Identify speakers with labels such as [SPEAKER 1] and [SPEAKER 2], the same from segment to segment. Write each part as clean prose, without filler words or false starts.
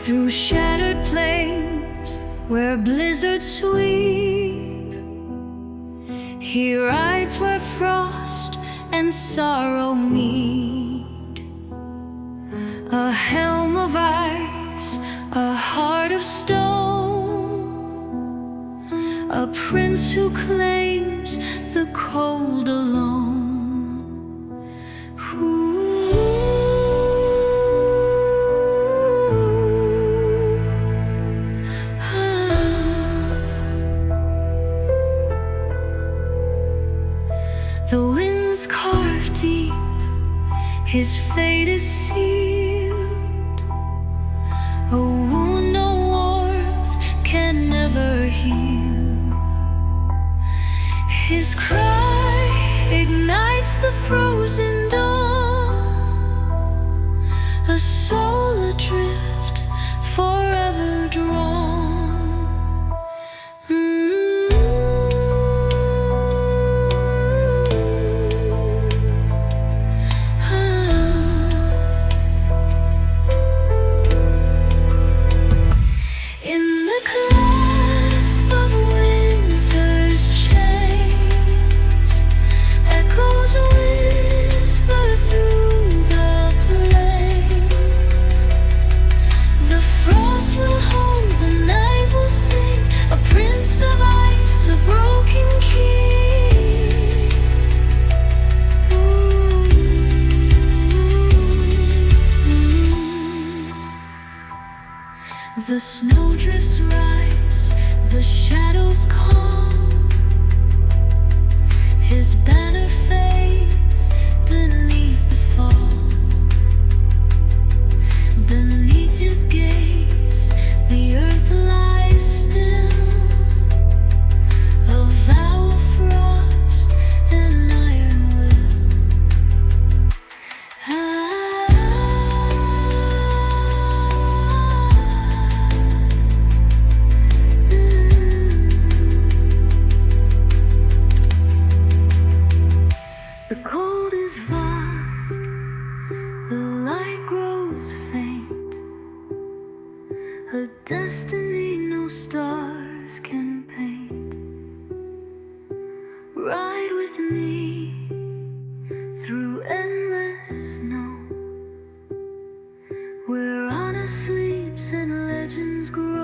[SPEAKER 1] through shattered plains where blizzards sweep. He rides where frost and sorrow meet. A helm of ice, a heart of stone, a prince who claims the cold alone. The winds carve deep, his fate is sealed. A wound no warmth can never heal. His cry ignites the frozen dawn, a soul adrift, forever drawn. The snowdrifts rise, the shadows call. His banner fades beneath the fall. Beneath his gaze, the earth lies still, a vow of frost and iron will. The cold is vast, the light grows faint, a destiny no stars can paint. Ride with me through endless snow, where honor sleeps and legends grow.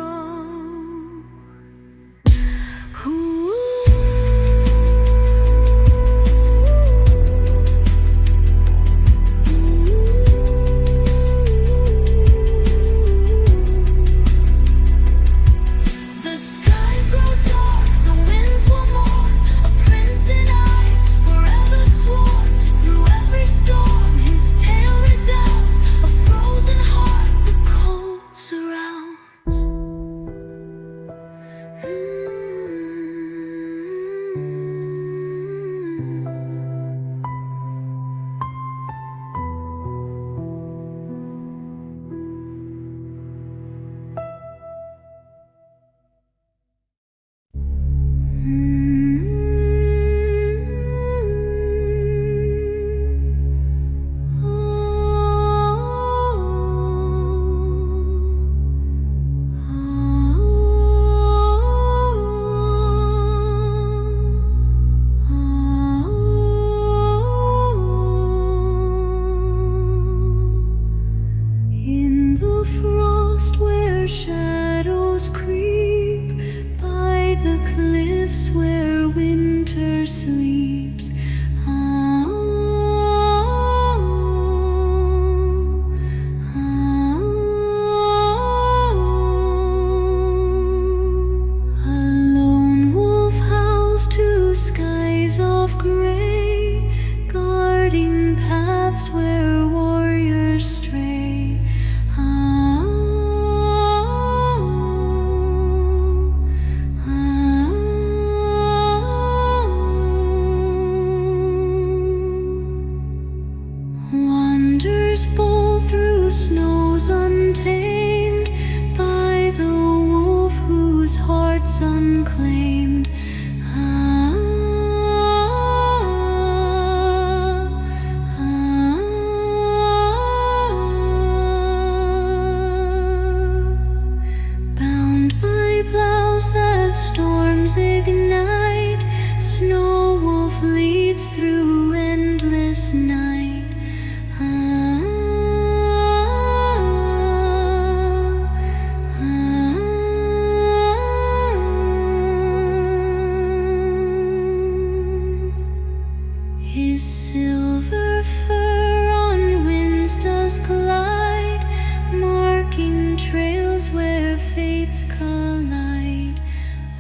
[SPEAKER 1] spirits collide.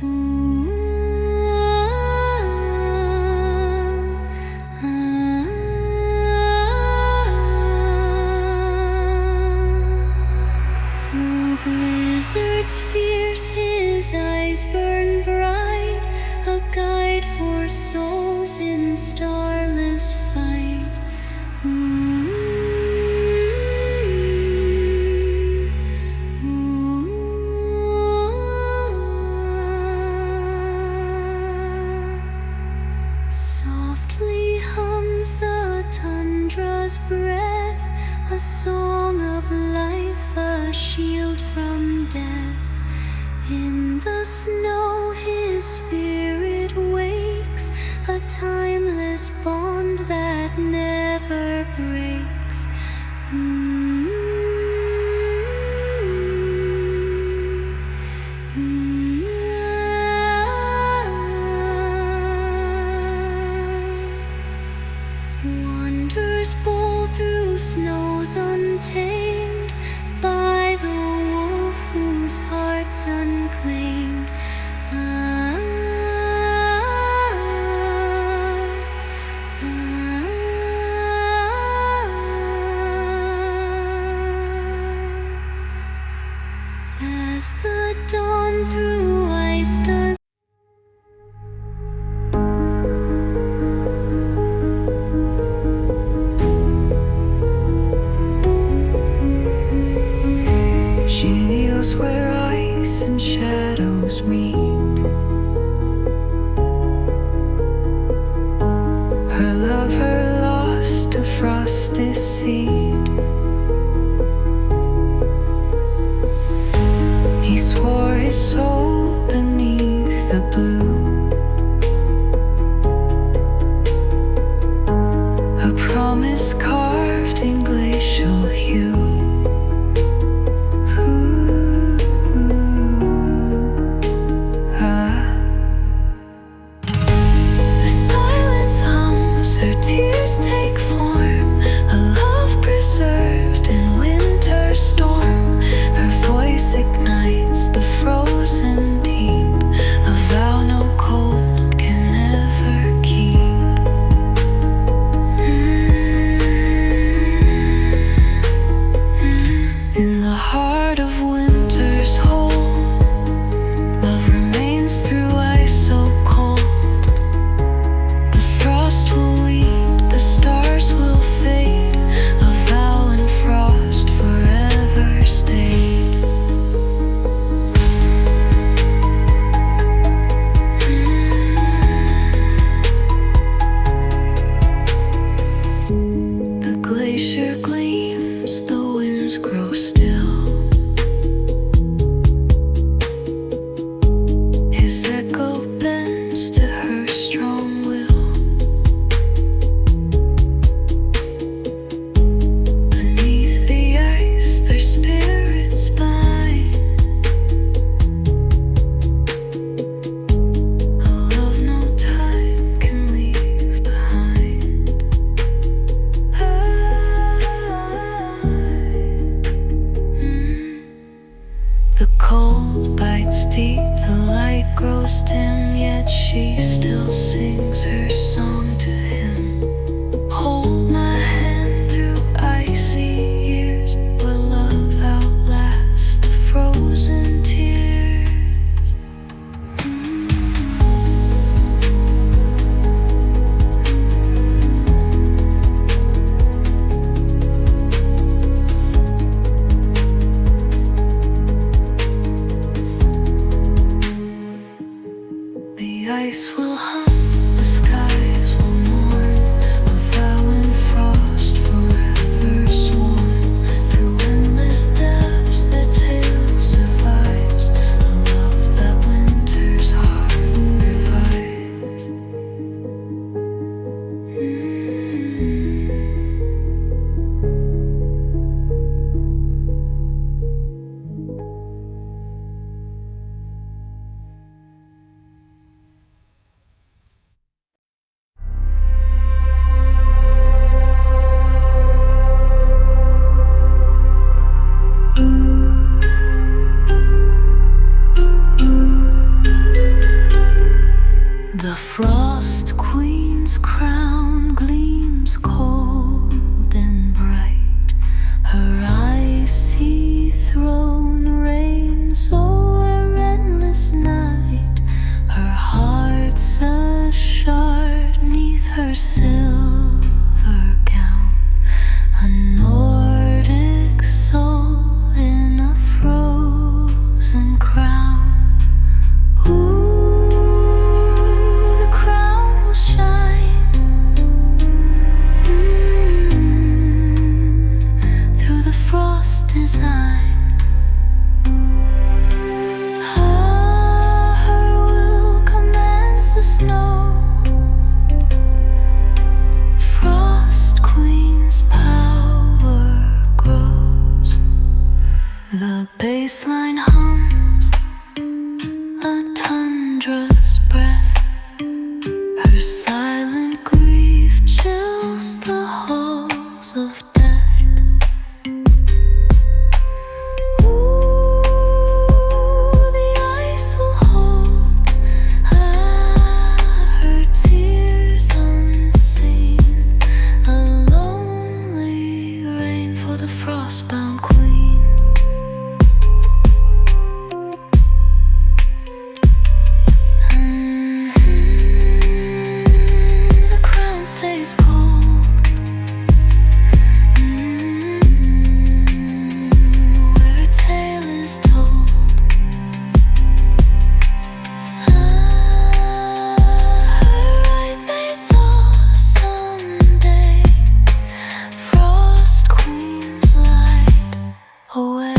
[SPEAKER 1] Ooh, through blizzards fierce his eyes burn bright, a guide for souls in starless fight. Softly hums the tundra's breath, a song of life, a shield from death. In the snow his spirit wakes, a timeless bond that never breaks. Wanders bold through snows untamed, by the wolf whose heart's unclaimed. As the dawn through ice does. She kneels where ice and shadows meet. Her lover lost to frost deceit. He swore his soul beneath the blue, a promise carved in glacial hue. The silence hums, her tears take form, a love preserved in winter storm. Her voice ignites the frozen deep, a vow no cold can ever keep. In the heart of winter's hole, love remains through ice so cold. The frost will lead, the stars will fade, a vow in frost forever stayed. The glacier gleams, the winds grow still. His echo bends to her strong will. Beneath the ice, their spirits bind, a love no time can leave behind. The cold bites deep, the light grows dim, yet she still sings her song to him. Hold my hand through icy years, where love outlasts the frozen tears. The ice will hum, the skies will mourn, a vow in frost forever sworn. Through endless depths their tale survives, a love that winter's heart revives. her silver gown, a Nordic soul in a frozen crown. Ooh, the crown will shine through the frost design. Her will commands the snow. Frost Queen's power grows. The bassline hums a tundra's breath. Her silent grief chills the halls of death. Ooh, the ice will hold her tears unseen. A lonely rain for the frostbound queen. The crown stays cold where her tale is told. Her right may thaw someday. Frost Queen's light away.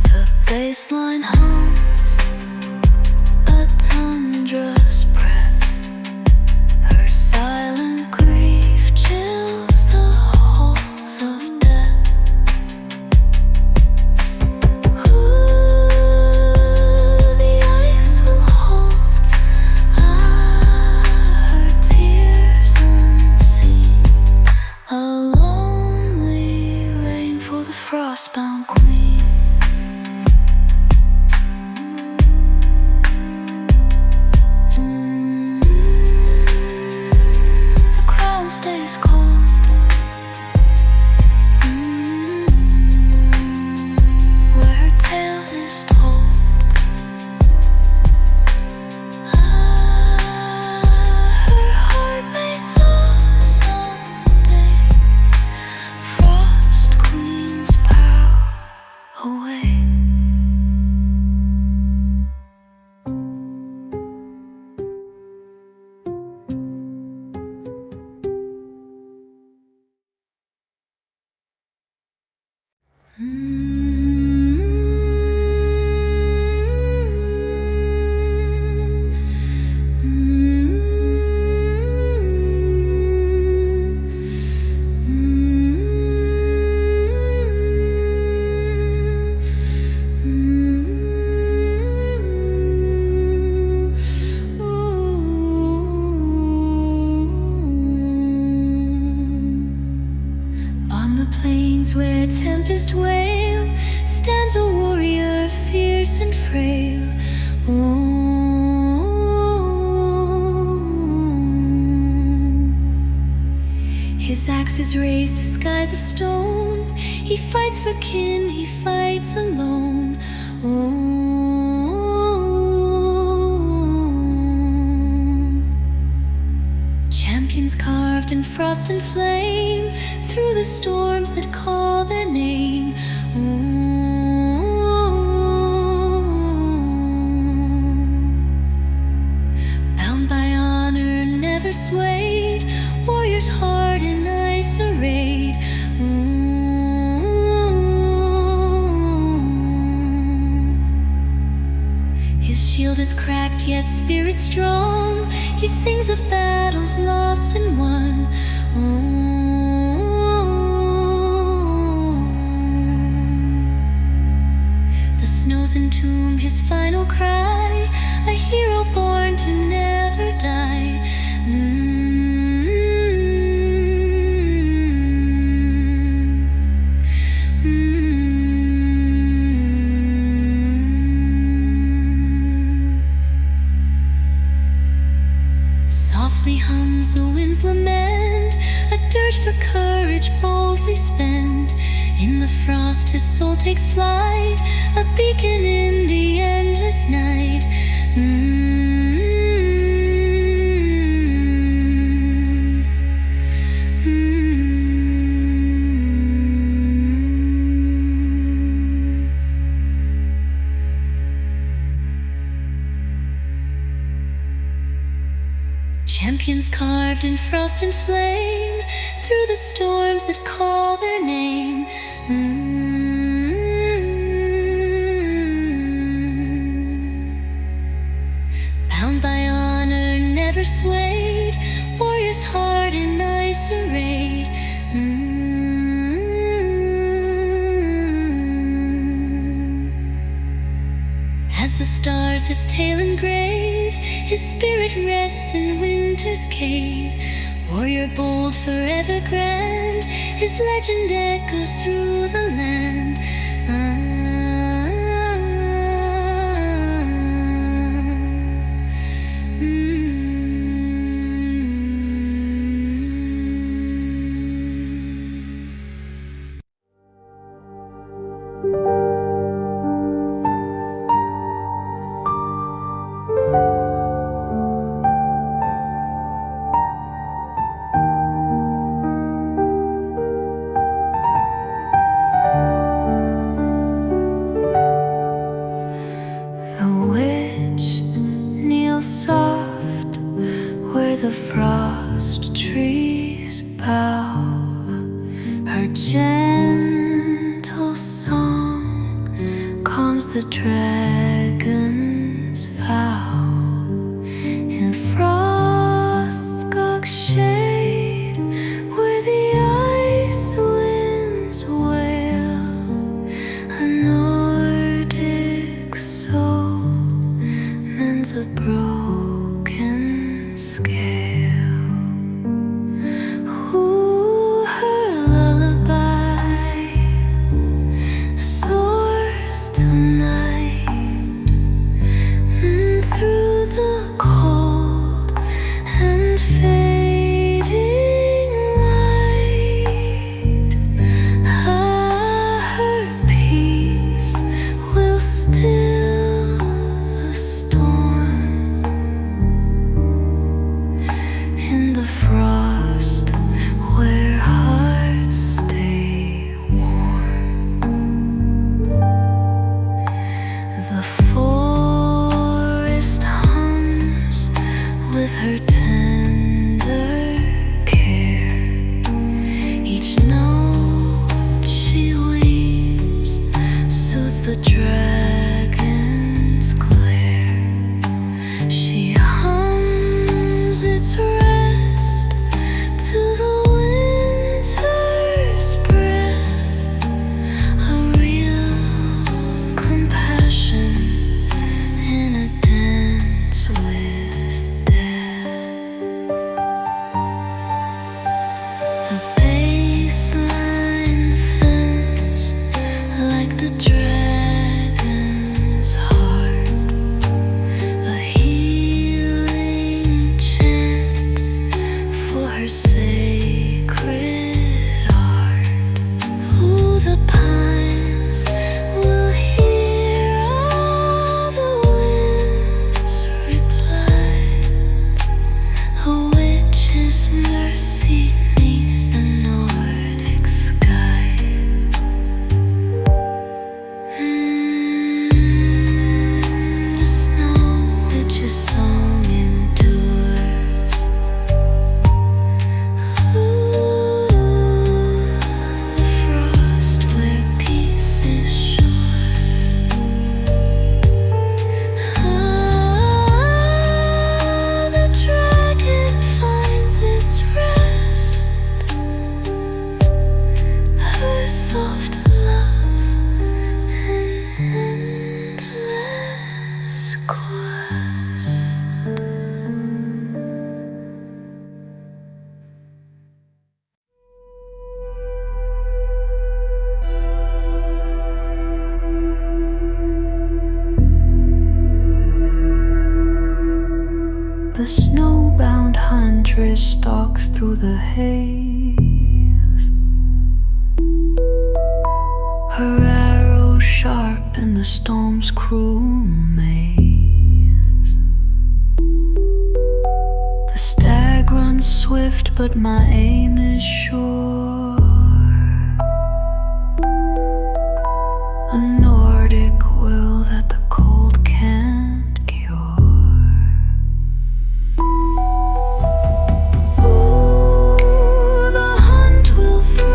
[SPEAKER 1] The bassline hums a tundra's breath. Her silent grief chills the halls of death. Ooh, the ice will hold her tears unseen. A lonely rain for the frostbound queen. The crown stays cold where her tale is told. Her heart may thaw someday. Frost Queen's power away. On the plains where tempest wail stands a warrior fierce and frail. His axe is raised to skies of stone. He fights for kin, he fights alone. Champions carved in frost and flame through the storms that call their name. Bound by honor, never swayed, warriors hard in ice arrayed. His shield is cracked yet spirit strong. He sings of battles lost and won. The snows entomb his final cry. they spend. In the frost his soul takes flight, a beacon in the endless night. Champions carved in frost and flame, through the storms that call their name. Bound by honor, never swayed, warrior's heart in ice arrayed. As the stars his tale engrave, his spirit rests in winter's cave. Warrior bold, forever grand, his legend echoes through the land. Soft where the frost trees bow, her gentle song calms the dragon's vow. In frost's dark shade, where the ice winds wail, a Nordic soul mends a broken scale. Ooh, her lullaby soars tonight, through the cold and fading light. Her peace will still the storm. In the frost where hearts stay warm, the forest hums with her tender care. Each note she weaves soothes the dragon's glare. She hums its rest to the winter's breath, a real compassion in a dance with death. The bassline thins like the dragon's heart, a healing chant for her sacred art. Ooh, the pines will hear all the winds reply, a witch's mercy 'neath the Nordic sky. The snow witch's song endures. Ooh, the frost where peace is sure. The dragon finds its rest, her soft love an endless quest. The snowbound huntress stalks through the haze, life's cruel maze. The stag runs swift, but my aim is sure. A Nordic will that the cold can't cure. Ooh, the hunt will thrive,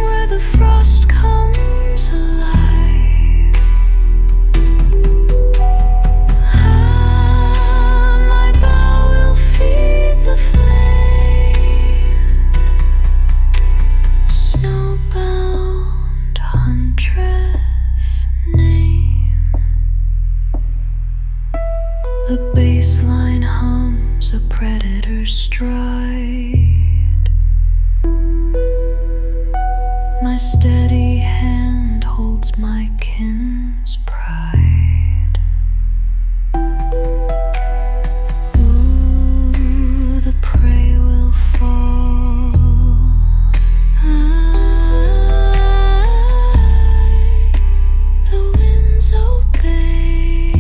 [SPEAKER 1] where the frost comes alive. My bow will feed the flame. Snowbound huntress name. The bassline hums a predator's stride. My steady hand holds my kin's pride. Ooh, the prey will fall. The winds obey.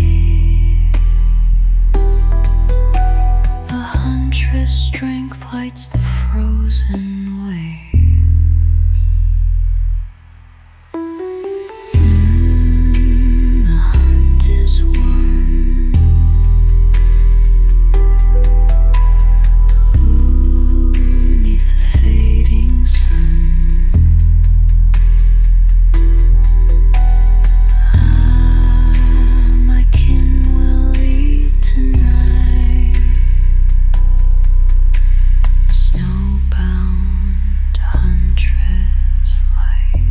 [SPEAKER 1] A huntress strength lights the frozen way. The hunt is won. Ooh, 'neath the fading sun. My kin will eat tonight. Snowbound huntress light.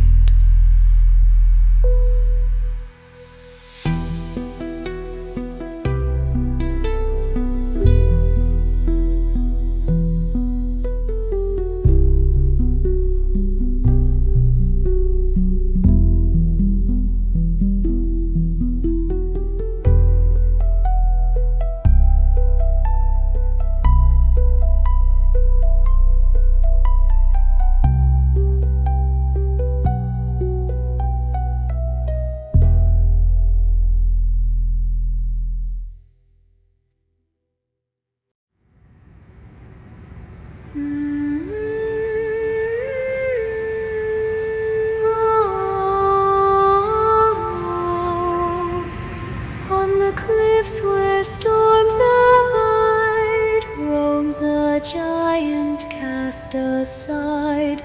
[SPEAKER 1] On the cliffs where storms abide, roams a giant cast aside.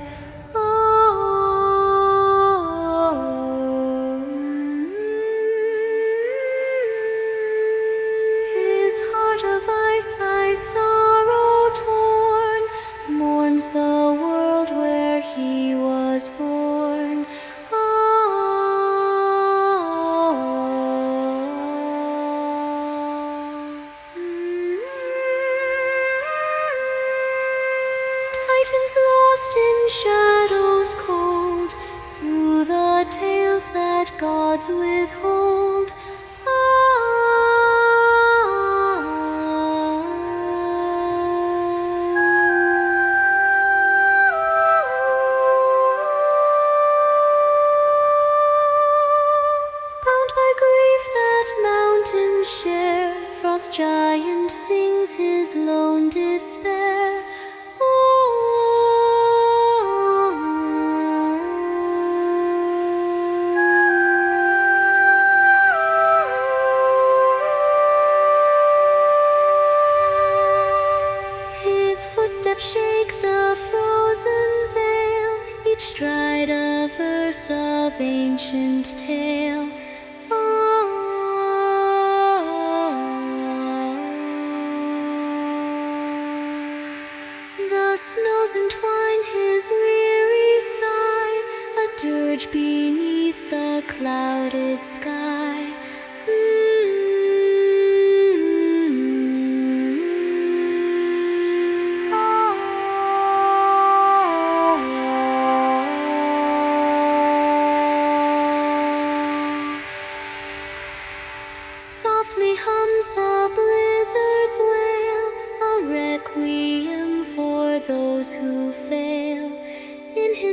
[SPEAKER 1] His heart of ice, sorrow torn, mourns the world where he was born. Titans lost in shadows cold, through the tales that gods withhold. Bound by grief that mountains share, frost giant sings his lone despair. His footsteps shake the frozen veil, each stride a verse of ancient tale. The snows entwine his weary sigh, a dirge beneath the clouded sky. Softly hums the blizzard's wail, a requiem for those who fail. In his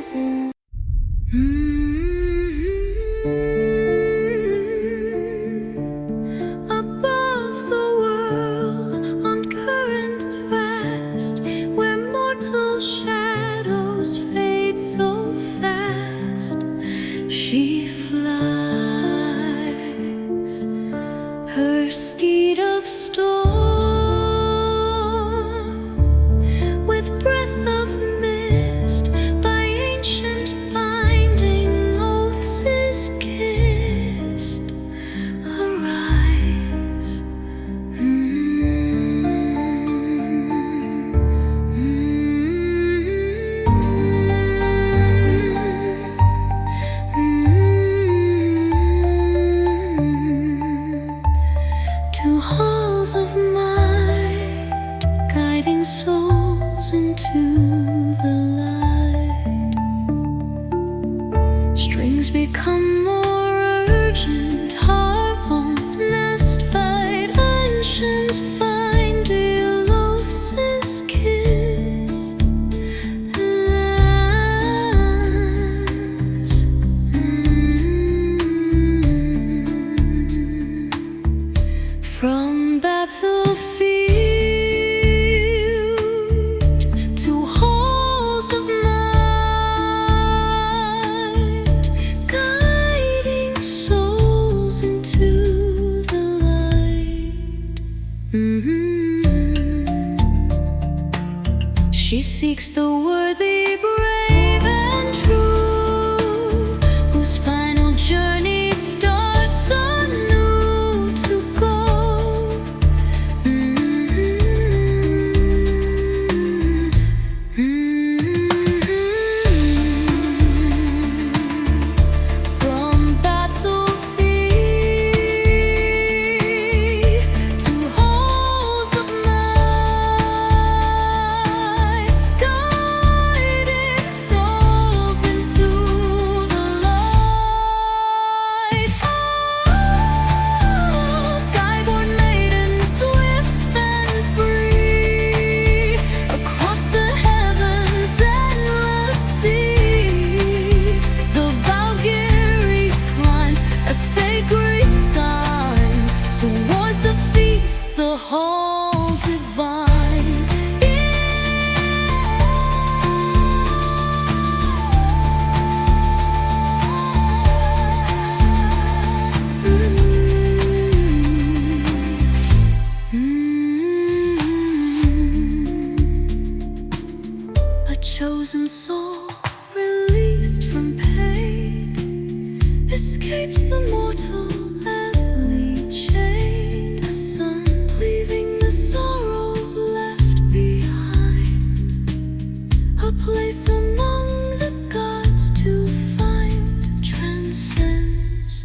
[SPEAKER 1] listen. Above the world, on currents vast, where mortal shadows fade so fast, she flies, her steed of storm, with breath of mist, by ancient binding oaths is kissed. Arise, to halls of might, guiding souls into the light. Strings become more urgent, harp nest fight, ancients find dear oaths is kissed. Alas, from battlefield to halls of might, guiding souls into the light. She seeks the worthy, brave and true, whose final journey starts anew to go. From battlefield to halls of might, guiding souls into the light. Oh, skyborn maiden, swift and free, across the heavens endless sea, the Valkyrie slines a sacred sign towards the feast, the hall divine. A chosen soul released from pain escapes the mortal earthly chain. A son leaving the sorrows left behind, a place among the gods to find transcends.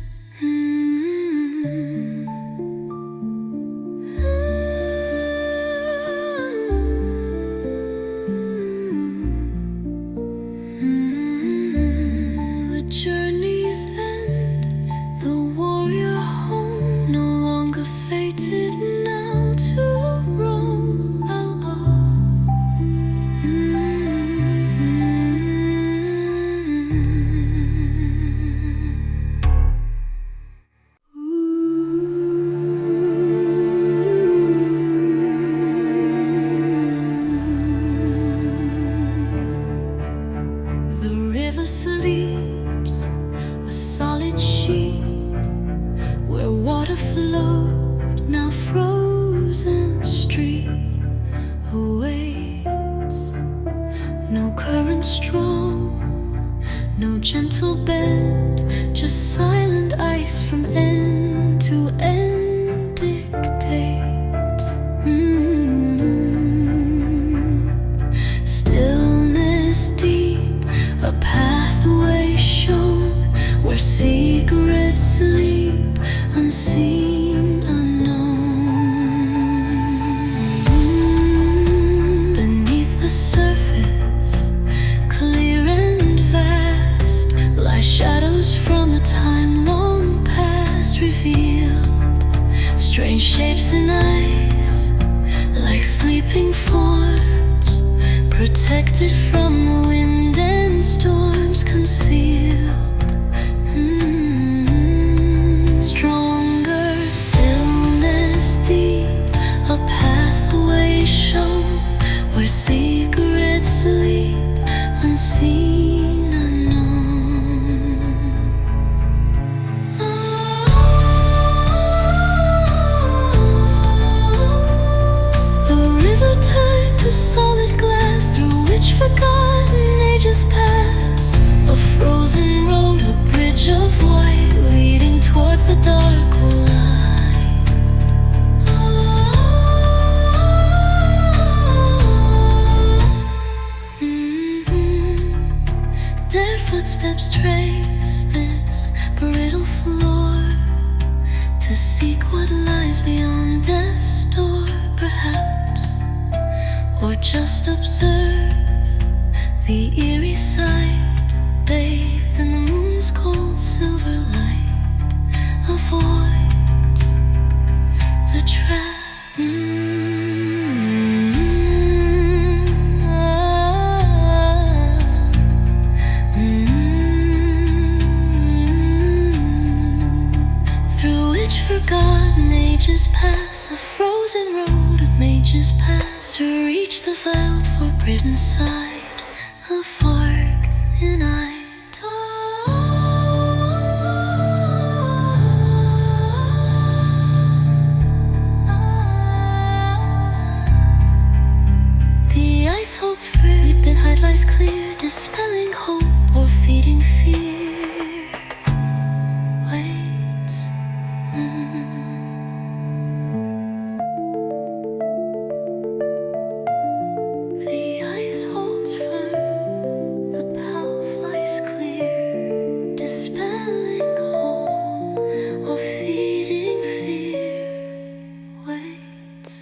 [SPEAKER 1] The journey's end, the warrior home, no longer fated now to roam. The river sleeps, a solid sheet, where water flowed, now frozen street awaits. No current strong, no gentle bend, just silent ice from end to end dictates. Stillness deep, a pathway shown, where secrets sleep, unseen, unknown. Beneath the surface, clear and vast, lie shadows from a time long past revealed. Strange shapes in ice, like sleeping forms, protected from the wind and storm. footsteps trace this brittle floor to seek what lies beyond death's door, perhaps, or just observe the eerie sight bathed in the moon's cold silver light. Avoid the trap. Through which forgotten ages pass, a frozen road of mages pass to reach the veiled forbidden side of arc and night. The ice holds free, leap and hide lies clear, dispelling hope or feeding fear. Waits. The ice holds firm, the path lies clear, dispelling hope or feeding fear. Waits.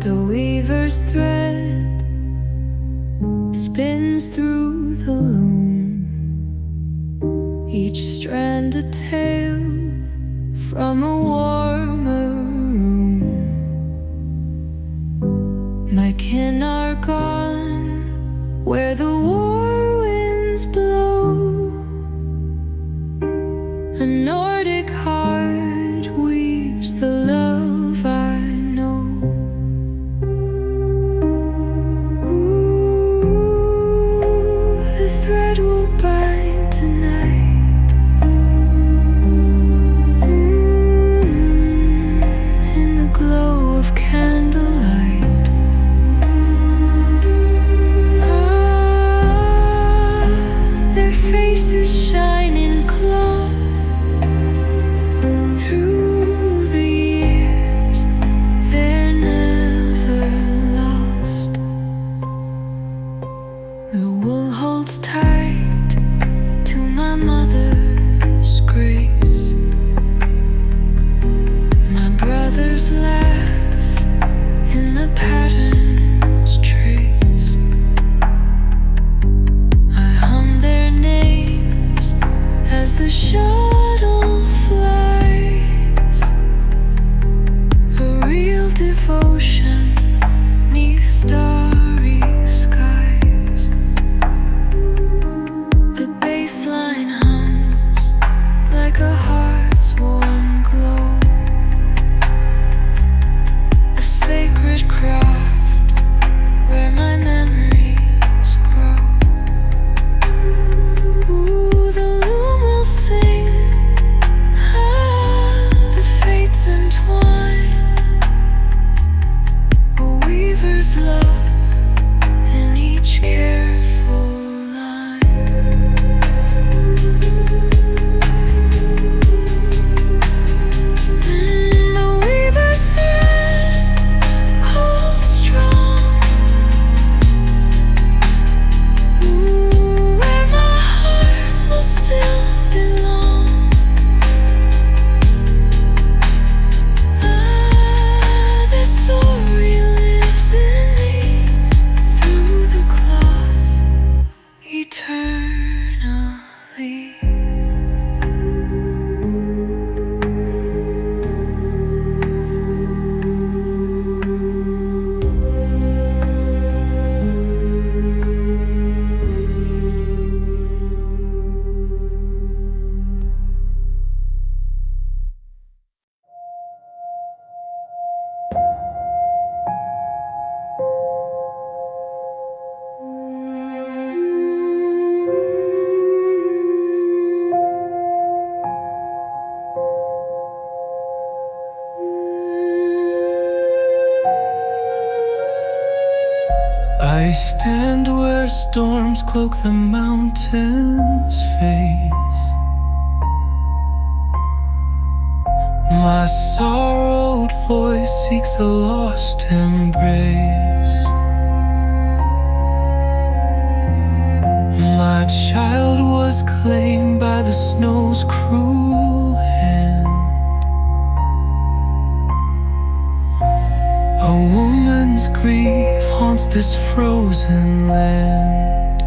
[SPEAKER 1] The weaver's thread spins through the loom, each strand a tale from a warmer room. My kin are gone where the war winds blow. A Nordic heart weaves the love I know. The thread will bind tonight. I stand where storms cloak the mountain's face. My sorrowed voice seeks a lost embrace. My child was claimed by the snow's cruel hand. A woman's grief haunts this frozen land.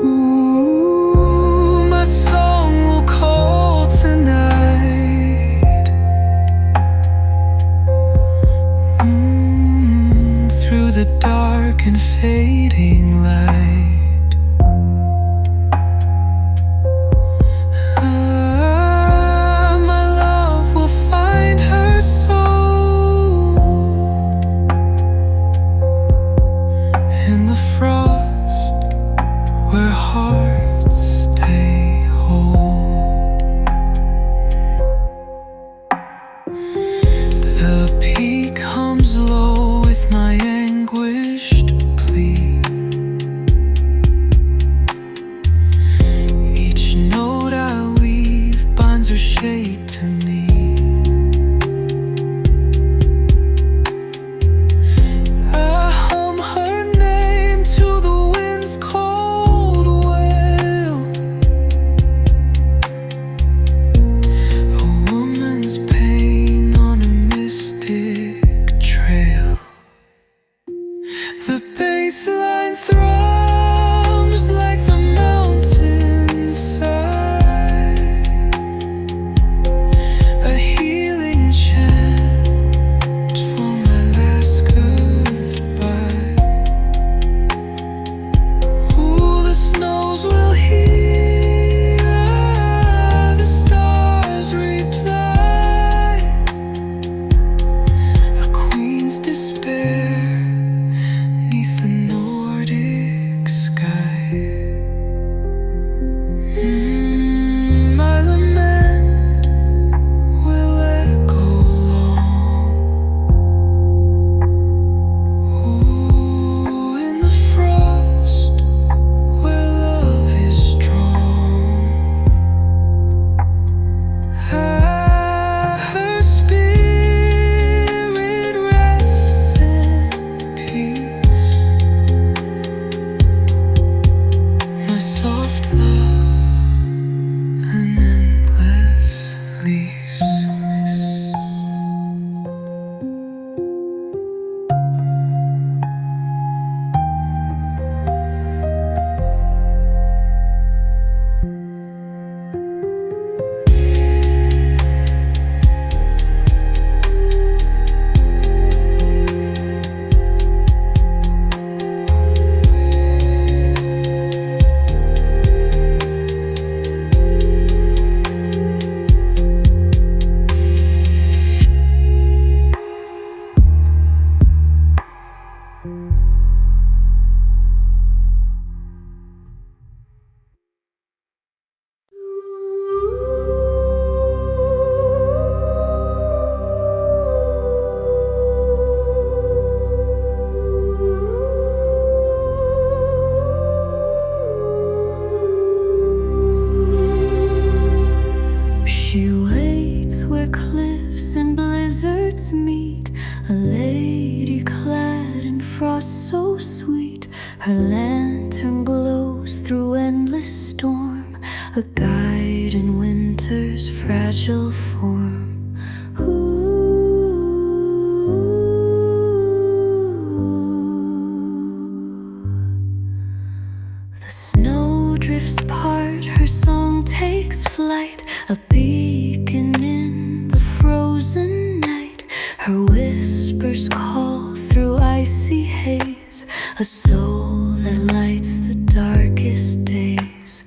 [SPEAKER 1] Ooh, my song will call tonight, through the dark and fading light.
[SPEAKER 2] Her lantern glows through endless storm, a guide in winter's fragile form. The snow drifts apart, her song takes flight, a beacon in the frozen night. Her whispers call through icy haze, a soul that lights the darkest days.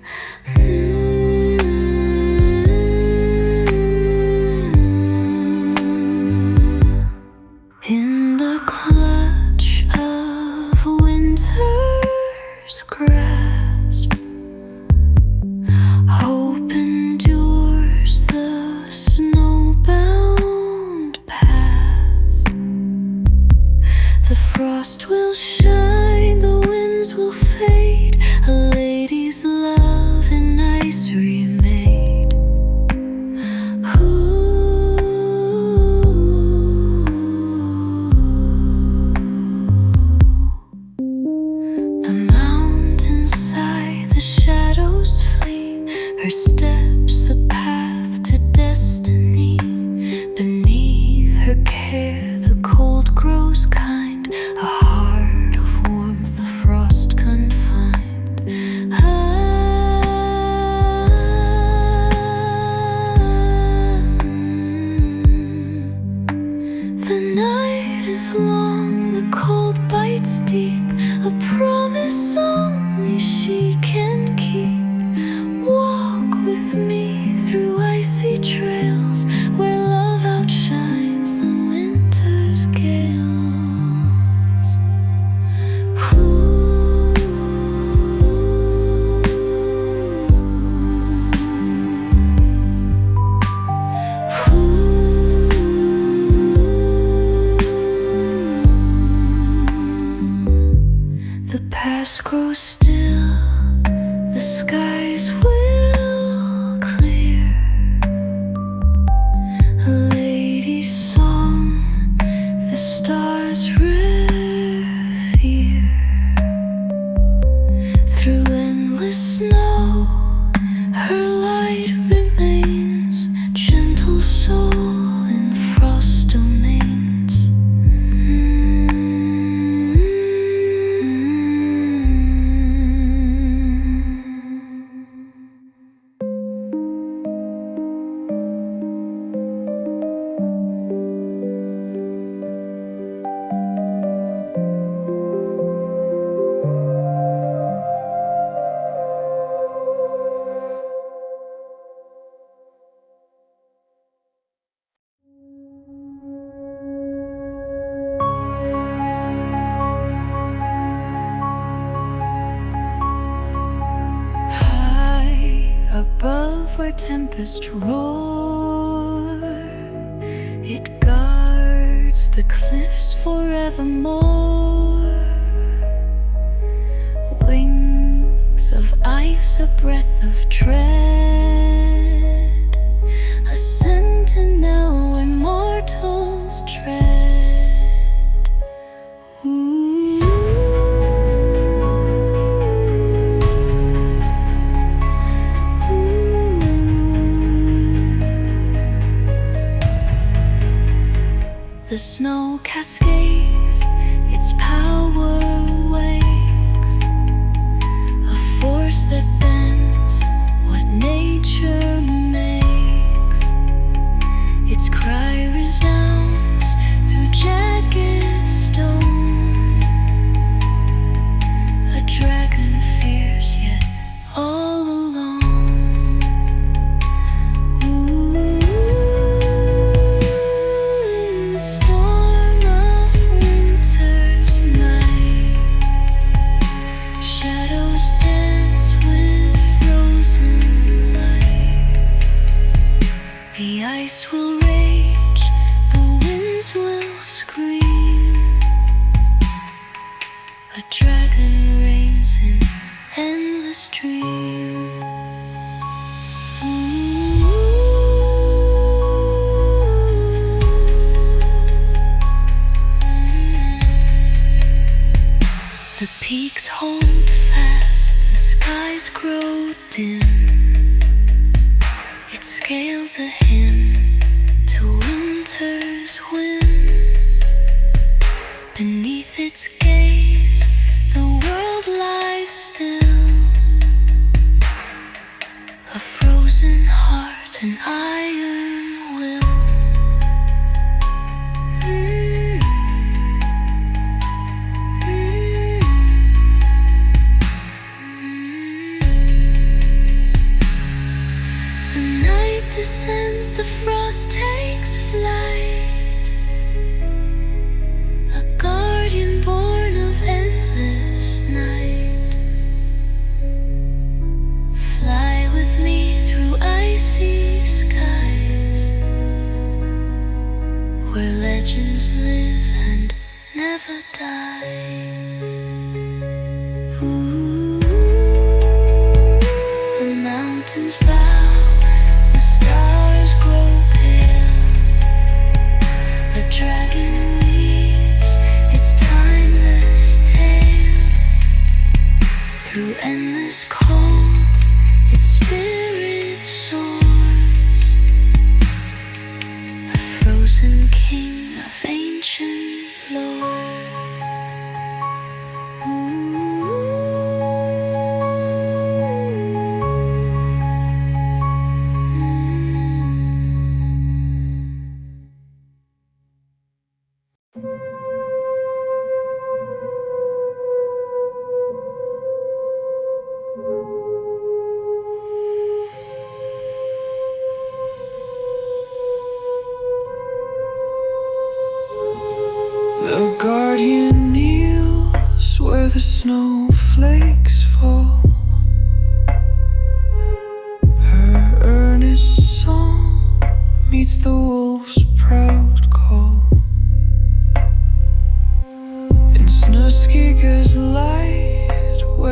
[SPEAKER 2] grow still, the skies will clear. A lady's song, the stars revere. Through endless snow, her light remains, gentle soul in frost domains. Above where tempests roar, it guards the cliffs forevermore. Wings of ice, a breath of dread, a sentinel where mortals tread. The snow cascades, its power wakes, a force that bends what nature makes. Its cry resounds through jagged stone, a dragon fierce yet all alone. The ice will rage, the winds will scream. A dragon reigns in endless dream. The peaks hold fast, the skies grow dim. It scales a hymn to winter's whim. Beneath its gaze, the world lies still. A frozen heart, an iron will. Descends, the frost takes flight, a guardian born of endless night. Fly with me through icy skies, where legends live and never die. The mountains bow, the dragon weaves its timeless tale. Through endless cold, its spirit soars, a frozen king of ancient lore. The guardian kneels where the snowflakes fall. Her earnest song meets the wolf's proud call. In Snøskiga's light, where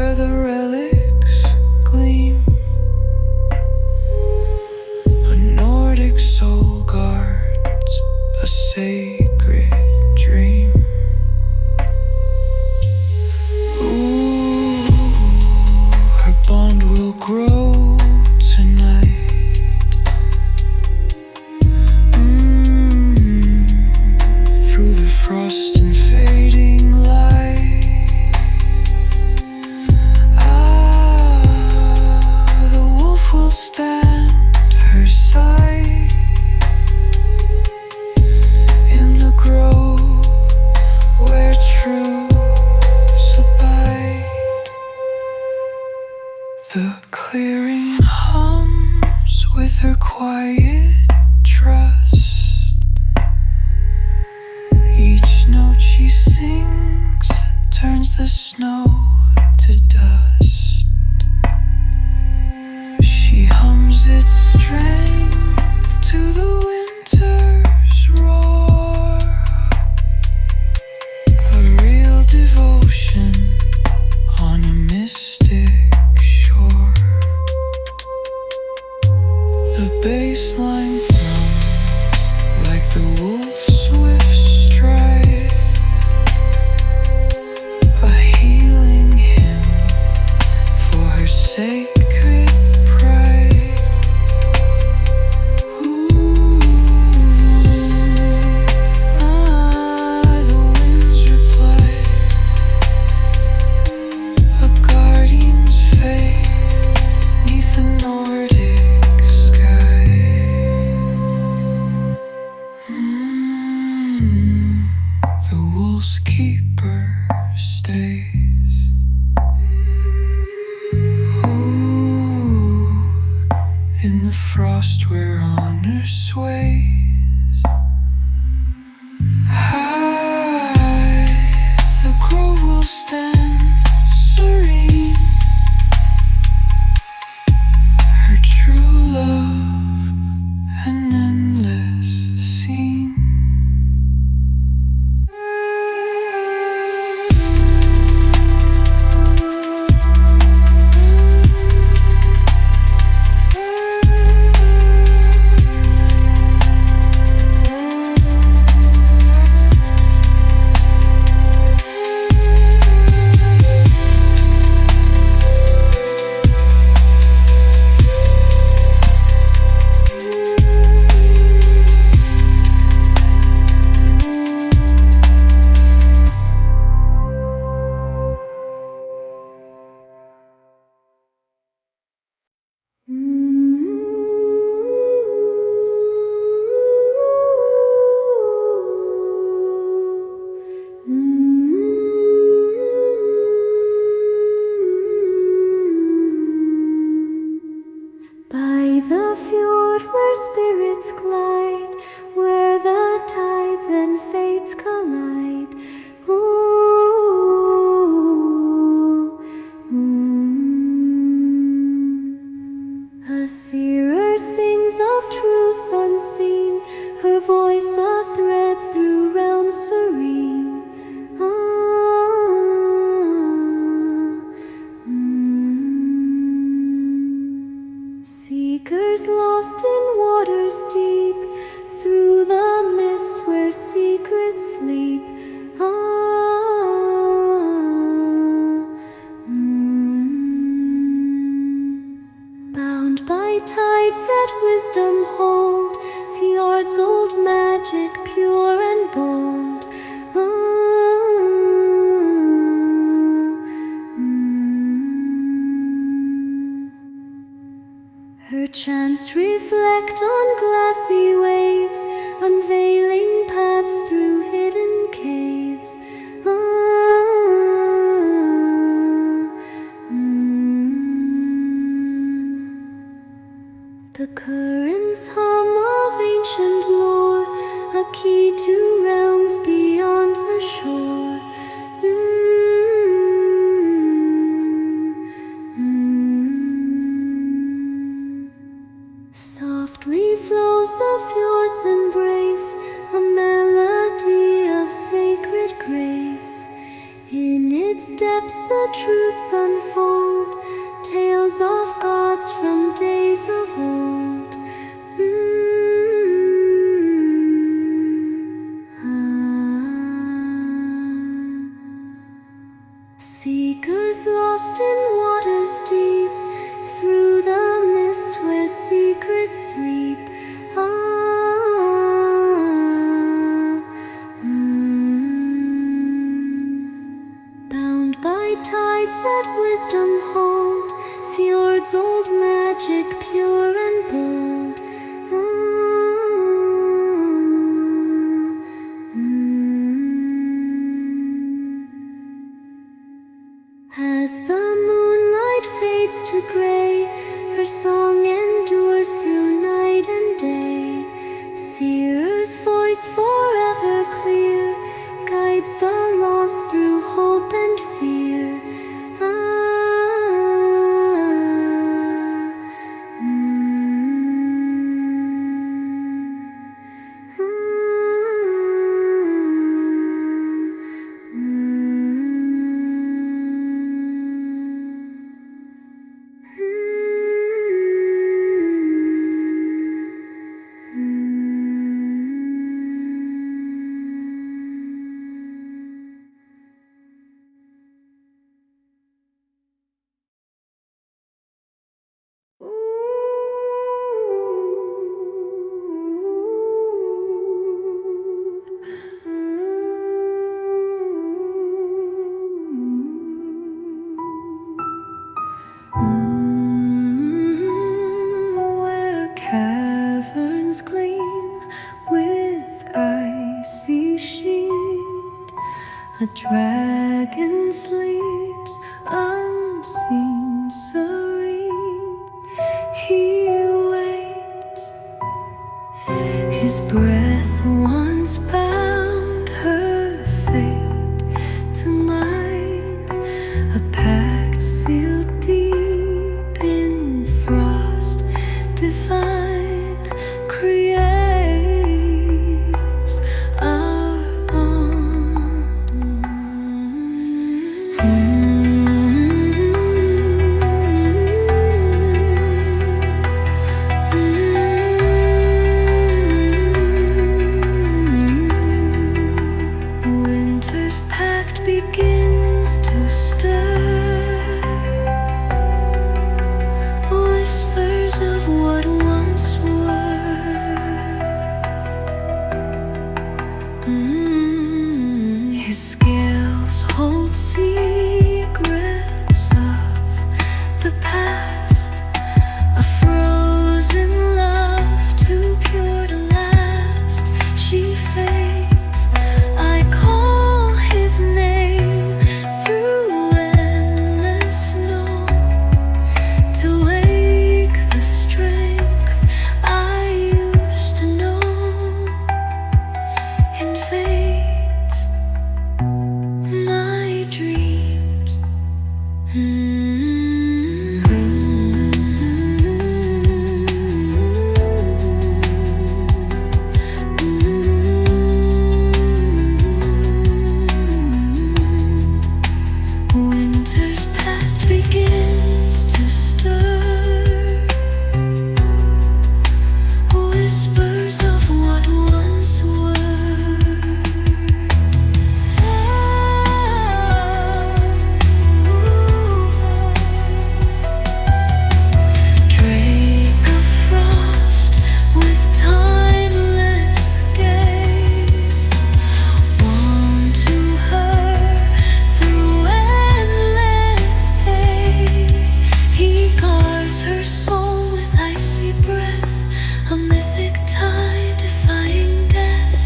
[SPEAKER 1] her sways. High, the grove will stand serene. Her true love, an endless scene.
[SPEAKER 2] By the fjord where spirits glide, where the tides and fates collide. Ooh, A seer sings of truths unseen, her voice a thread through realms serene. Seekers lost in waters deep, through the mists where secrets sleep. Bound by tides that wisdom hold, fjords old magic pure and bold. Her chants reflect on glassy waves, unveiling paths through hidden caves. The currents hum of ancient lore, a key to realms beyond the shore. Softly flows the fjord's embrace, a melody of sacred grace. In its depths the truths unfold, tales of gods from days of old. Seekers lost in waters deep, through the mist where secrets sleep. Bound by tides that wisdom hold, fjords old magic pure and bold. As the moonlight fades to gray, her song endures through night and day. Seer's voice forever clear guides the lost through hope and fear. A dragon sleeps unseen, serene. He waits His breath once bound her fate to mine, a pact sealed deep in frost divine creates our bond. Winter's pact begins to stir, whispers of what once were. His scales hold secrets of the past, a frozen love too pure to last. She fades, I call his name through endless snow to wake the strength I used to know. Invades my dreams. Winter's pact begins to stir, whispers of what once were. Drake of frost with timeless gaze, won to her through endless days. He guards her soul with icy breath, a mythic tide defying death.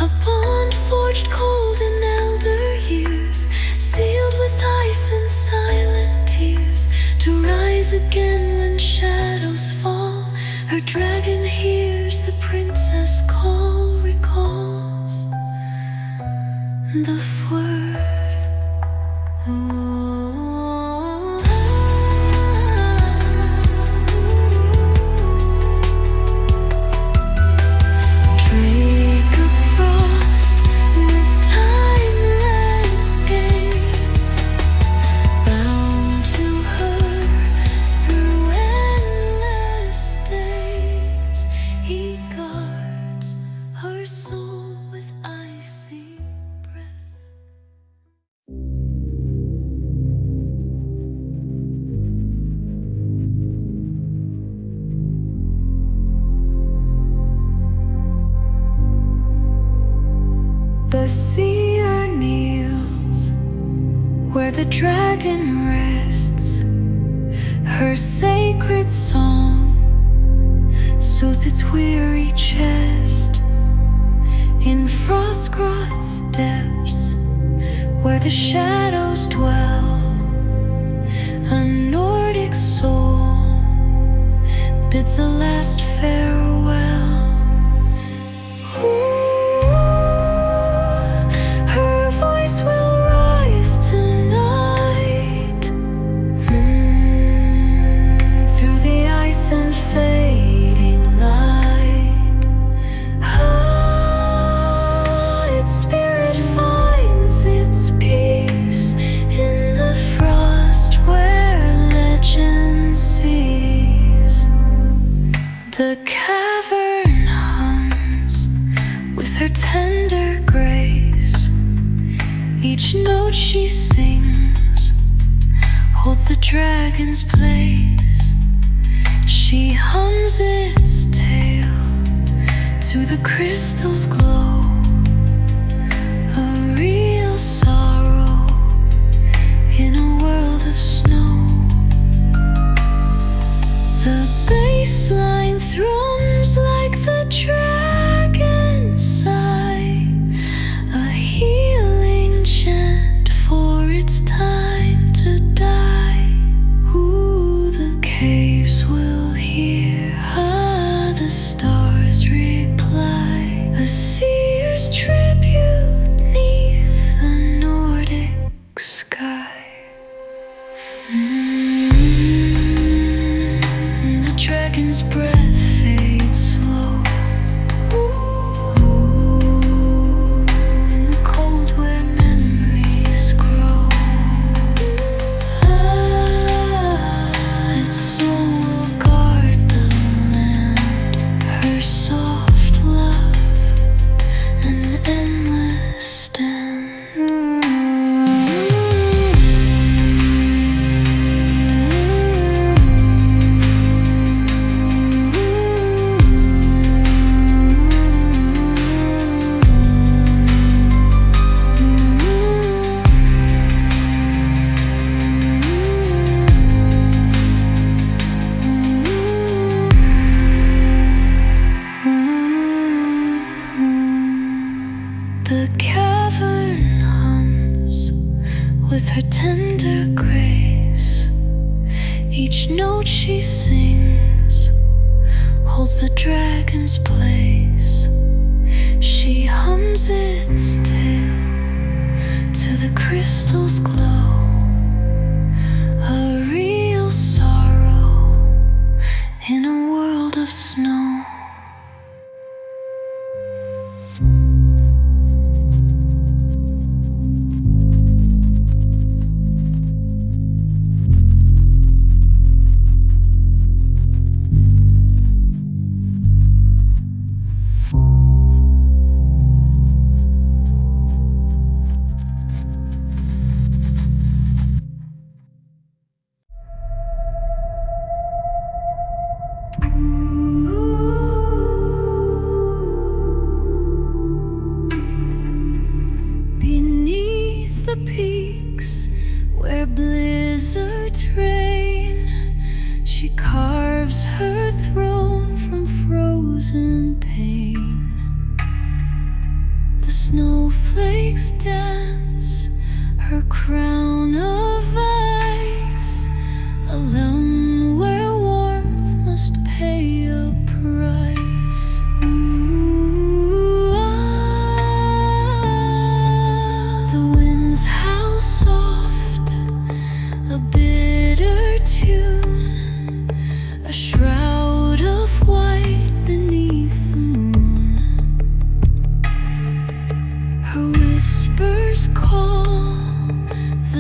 [SPEAKER 2] A bond forged cold in elder years, sealed with ice and silent tears, to rise again when shadows fall. Her dragon hears the princess call, recalls the word. Drake of frost with timeless gaze, bound to her through endless days. He guards her soul with icy breath. The seer kneels where the dragon rests. Her sacred song soothes its weary chest. In Frostgrot's depths, where the shadows dwell, a Nordic soul bids a last farewell. Her voice will rise tonight, through the ice and fading light. Its spirit finds its peace in the frost where legend sees. The cavern hums with her tender grace. Each note she sings holds the dragon's place. She hums its tale to the crystal's glow, a real sorrow in a world of snow. hear the stars reply, a seer's tribute neath the Nordic sky. The dragon's breath fades slow. In the cold where memories grow. Its soul will guard the land, her soft love, an endless stand. The cavern hums with her tender grace. Each note she sings holds the dragon's place. She hums its tale to the crystal's glow, a real sorrow in a world of snow. Beneath the peaks where blizzards reign, she carves her throne from frozen pain. The snowflakes dance her crown of ice, a realm where warmth must pay a price. The winds howl soft, a bitter tune, a shroud of white beneath the moon. Her whispers call the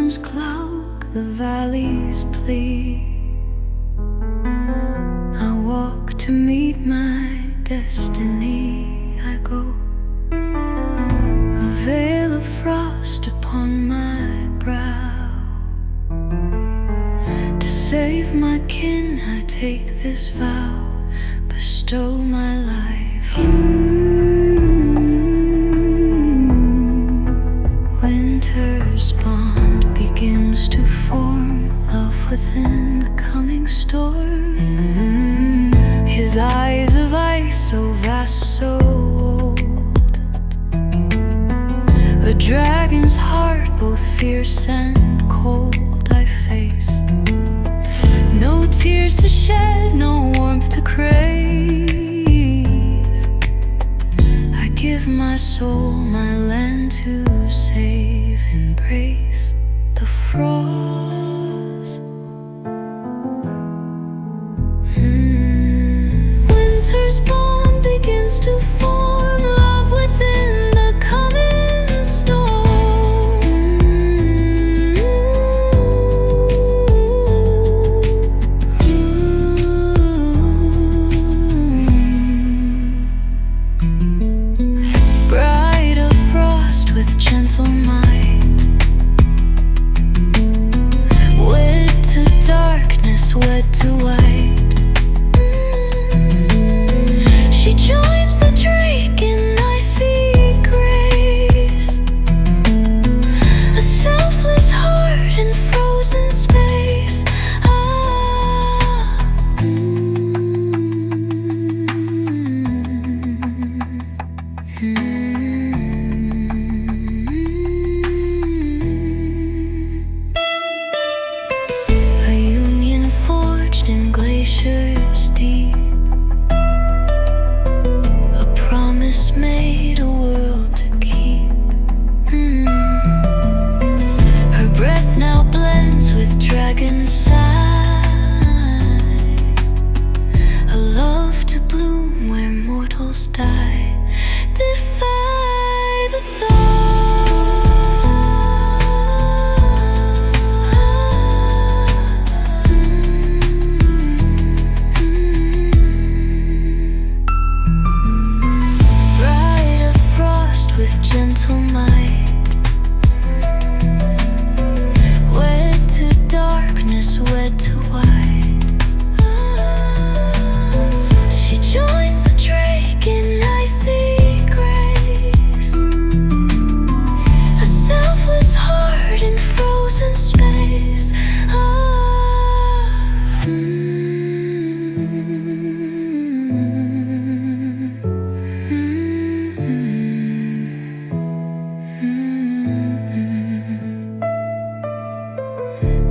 [SPEAKER 2] storms cloud the valleys plea. I walk to meet my destiny. I go, a veil of frost upon my brow. To save my kin I take this vow, bestow my life. Winter's bond begins to form, love within the coming storm. His eyes of ice, so vast, so old. A dragon's heart, both fierce and cold, I face. No tears to shed, no warmth to crave. I give my soul, my land to save. Embrace the frost. Winter's bond begins to form, love within the coming storm. Bride of frost with gentle might, wed to darkness, wed to white. She joins the drake in icy grace, a selfless heart in frozen space. A union forged in glaciers deep, a promise made, a world to keep. Her breath now blends with dragon's sigh, a love to bloom where mortals die. Defy the bride of frost with gentle might, wed to darkness, wed to white. She joins the drake in icy grace, a selfless heart in frozen space.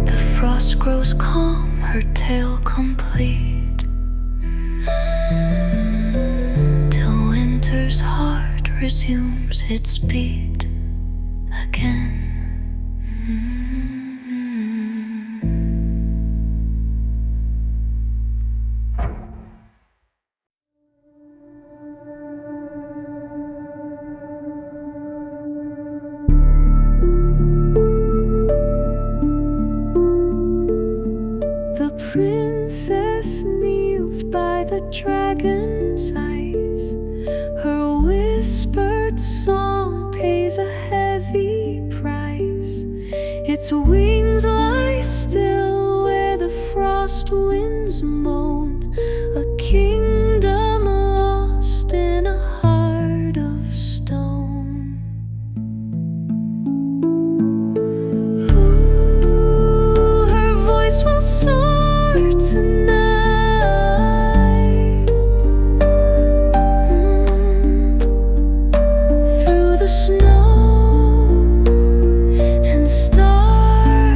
[SPEAKER 2] The frost grows calm, her tale complete, till winter's heart resumes its beat again. The princess kneels by the dragon's eyes. Her whispered song pays a heavy price. Its wings lie still where the frost winds moan, a kingdom lost in a heart of stone. Ooh, her voice will soar tonight. Through the snow and stars.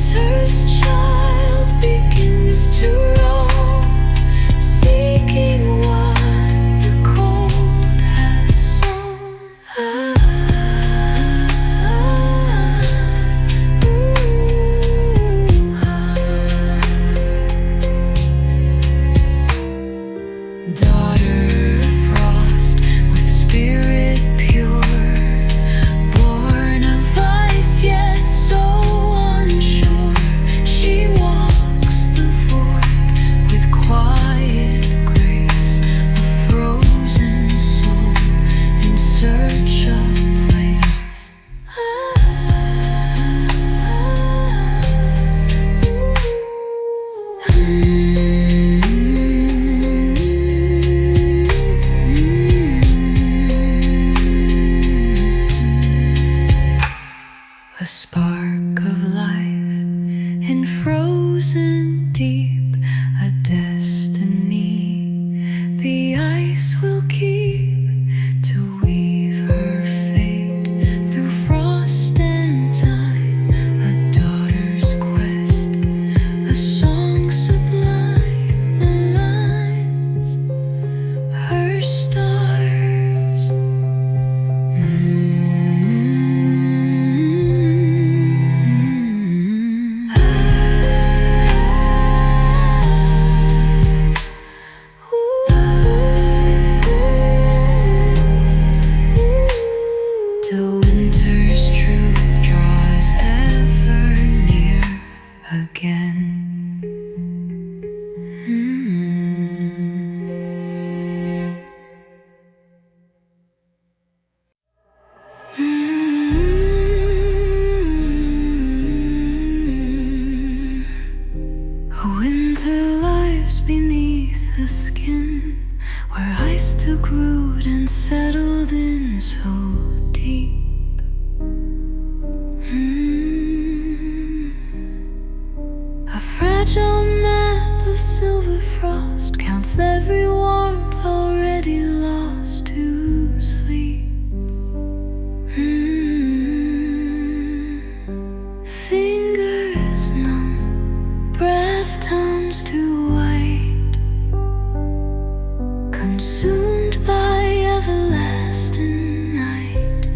[SPEAKER 1] winter's child begins to roam, seeking what the cold has sown. Daughter of frost with spirit pure, born of ice yet so unsure, she walks the void with quiet grace, a frozen soul in search of place. A spark of life in frozen deep, a destiny the ice will keep to weave her fate through frost and time. A daughter's quest, a song sublime aligns her stars. Till winter's truth draws ever near again. Winter lives beneath the skin, where ice took root and settled in so deep. A fragile map of silver frost counts every warmth already lost to sleep. Fingers numb, breath turns to white, consumed by everlasting night.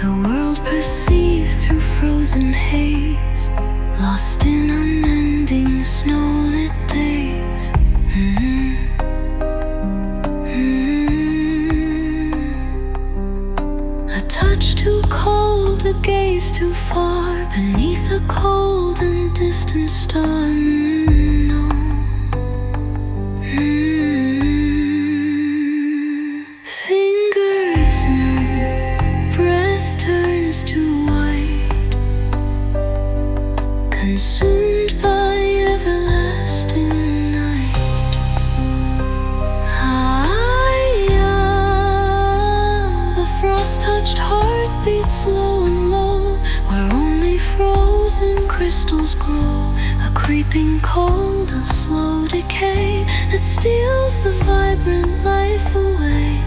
[SPEAKER 1] The world perceived through frozen haze, lost in unending snow-lit days. A touch too cold, a gaze too far, beneath a cold and distant star. No. Fingers numb, breath turns to white, consumed by everlasting night. The frost-touched heart beats slow and low, where only frozen crystals grow. A creeping cold, a slow decay that steals the vibrant life away.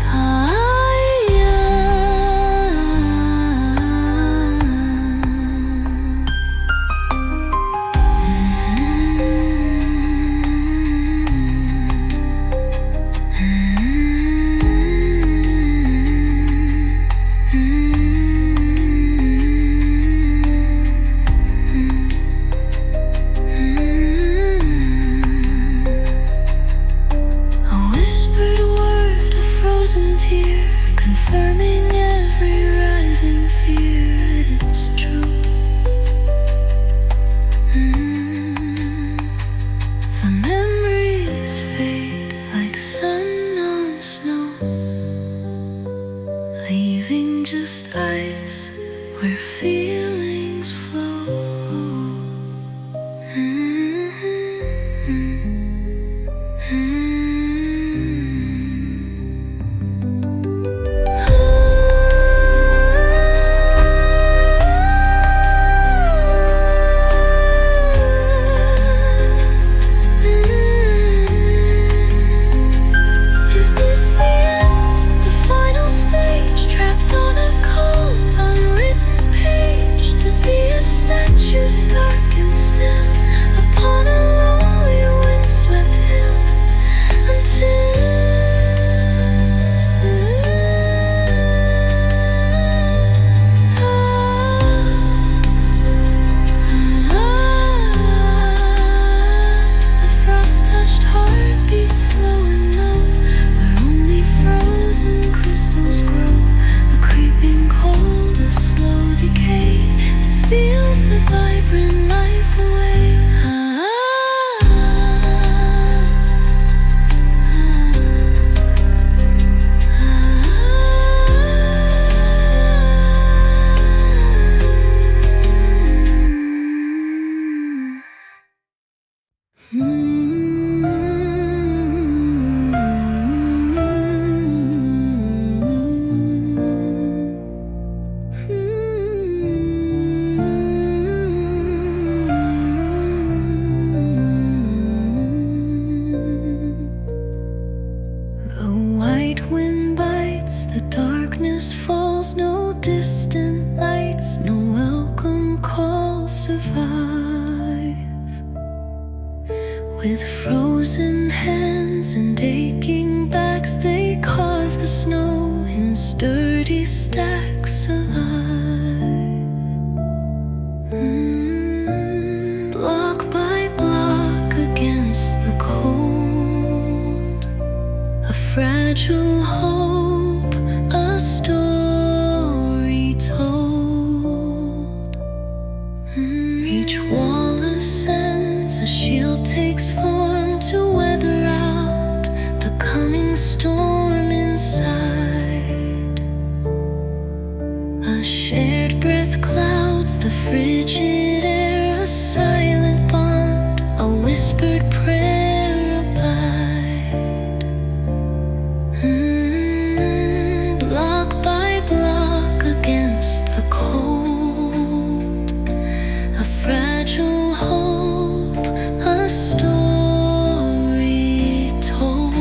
[SPEAKER 1] A whispered word, a frozen tear, confirming every rising fear. It's true. The memories fade like sun on snow, leaving just ice where feelings flow. Is this the end?
[SPEAKER 2] darkness falls, no distant lights, no welcome calls survive. With frozen hands and aching backs, they carve the snow in sturdy stacks alive. Block by block against the cold, a fragile hope, a story told. Each wall ascends, a shield takes form to weather out the coming storm inside. A shared breath clouds the frigid air, a silent bond, a whispered prayer abide. Block by block against the cold, a fragile hope, a story told.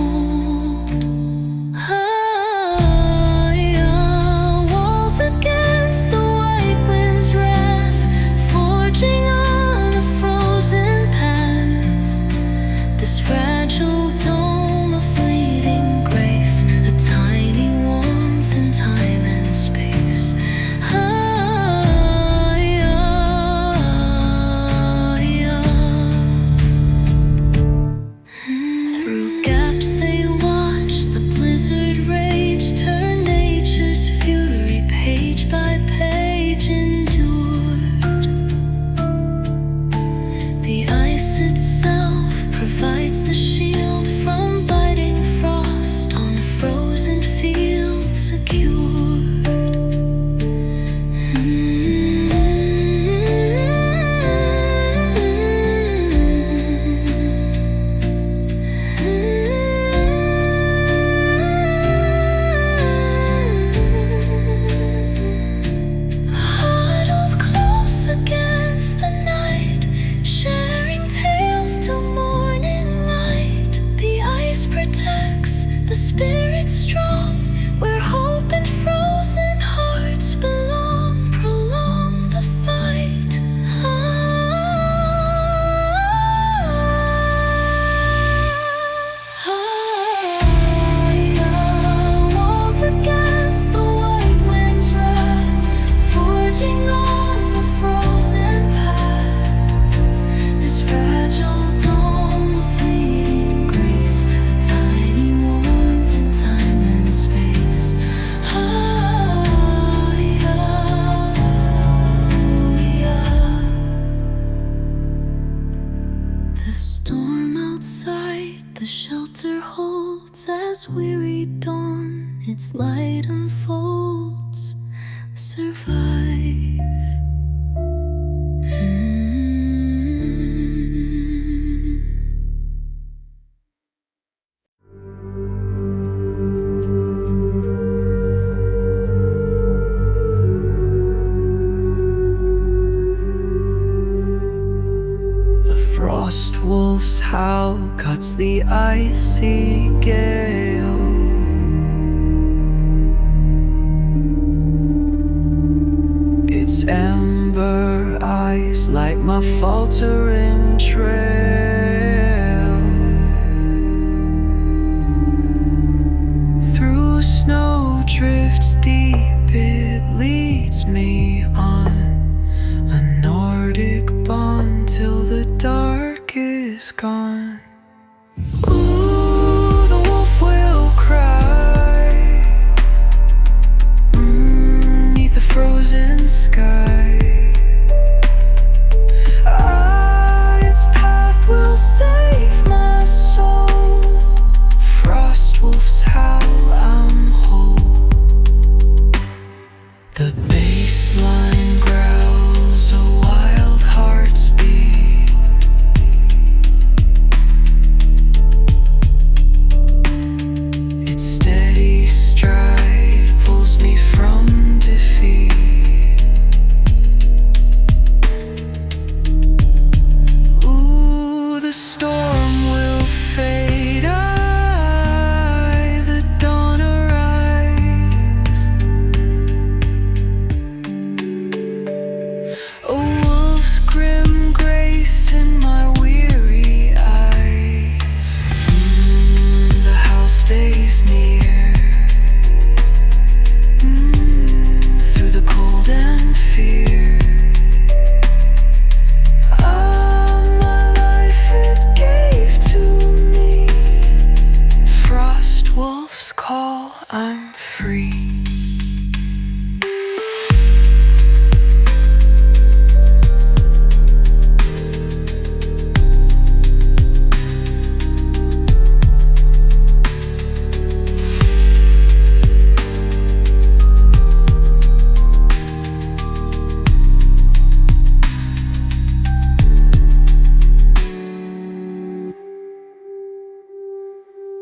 [SPEAKER 2] Walls against the white wind's wrath, forging on a frozen path. This fragile dome, a fleeting grace, a tiny warmth in time and space. Through gaps they watch the blizzard rage, turn nature's fury page by page endured. The ice itself provides the shield from biting frost on frozen fields secured. Huddled close against the night, sharing tales till morning light. The ice protects the spirit strong, where hope and frozen hearts belong. Prolong the fight. Walls against the white wind's wrath, forging on a frozen path. This fragile dome, a fleeting grace, a tiny warmth in time and space. The storm outside, the shelter holds as weary dawn its light unfolds. Survive.
[SPEAKER 1] The frost wolf's howl cuts the icy gale. Its amber eyes light my faltering trail. Through snow drifts deep it leads me on, a Nordic bond till the dark is gone. Ooh, the wolf will cry beneath the frozen sky. Its path I'm free.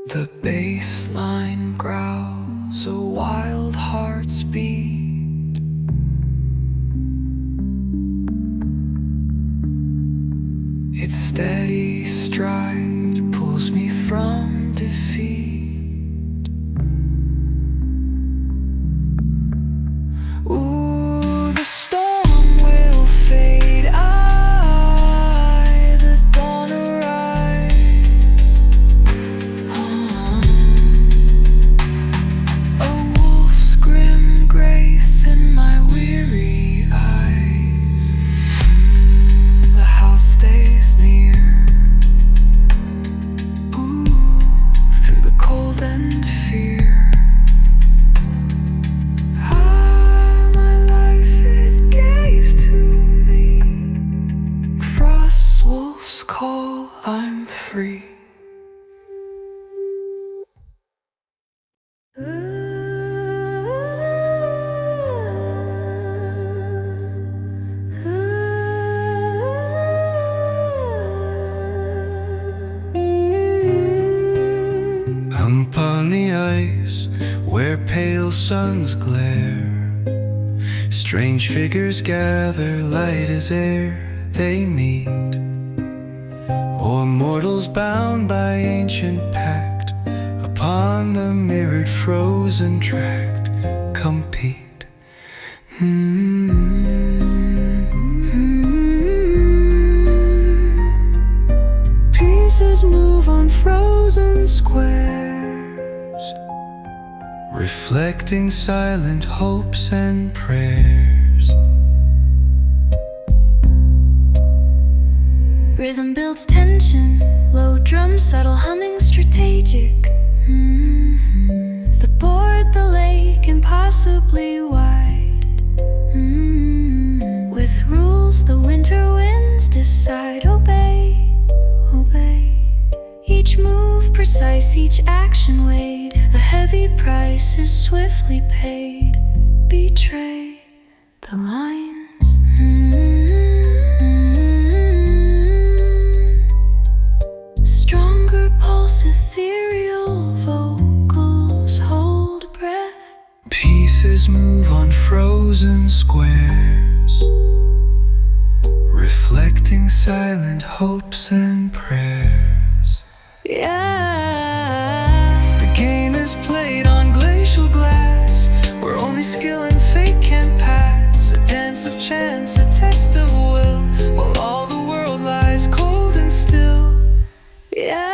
[SPEAKER 1] The bass line growls, a wild heart's beat. Its steady stride pulls me from defeat. Ooh, the storm will fade. The dawn arrives. A wolf's grim grace in my weary eyes. The house stays near. Ooh, through the cold and fear. My life it gave to me. Frost wolf's call, I'm free. Up on the ice, where pale suns glare, strange figures gather, light as air. They meet, or mortals bound by ancient pact, upon the mirrored frozen tract compete. Pieces move on frozen squares, reflecting silent hopes and prayers.
[SPEAKER 2] Rhythm builds tension, low drum, subtle humming, strategic. The board, the lake, impossibly wide. With rules, the winter winds decide. Obey, obey. Each move precise, each action weighed. A heavy price is swiftly paid. Betray the lines. Stronger pulse, ethereal vocals hold breath.
[SPEAKER 1] Pieces move on frozen squares, reflecting silent hopes and prayers.
[SPEAKER 2] Yeah.
[SPEAKER 1] The game is played on glacial glass, where only skill and fate can pass. A dance of chance, a test of will, while all the world lies cold and still.
[SPEAKER 2] Yeah.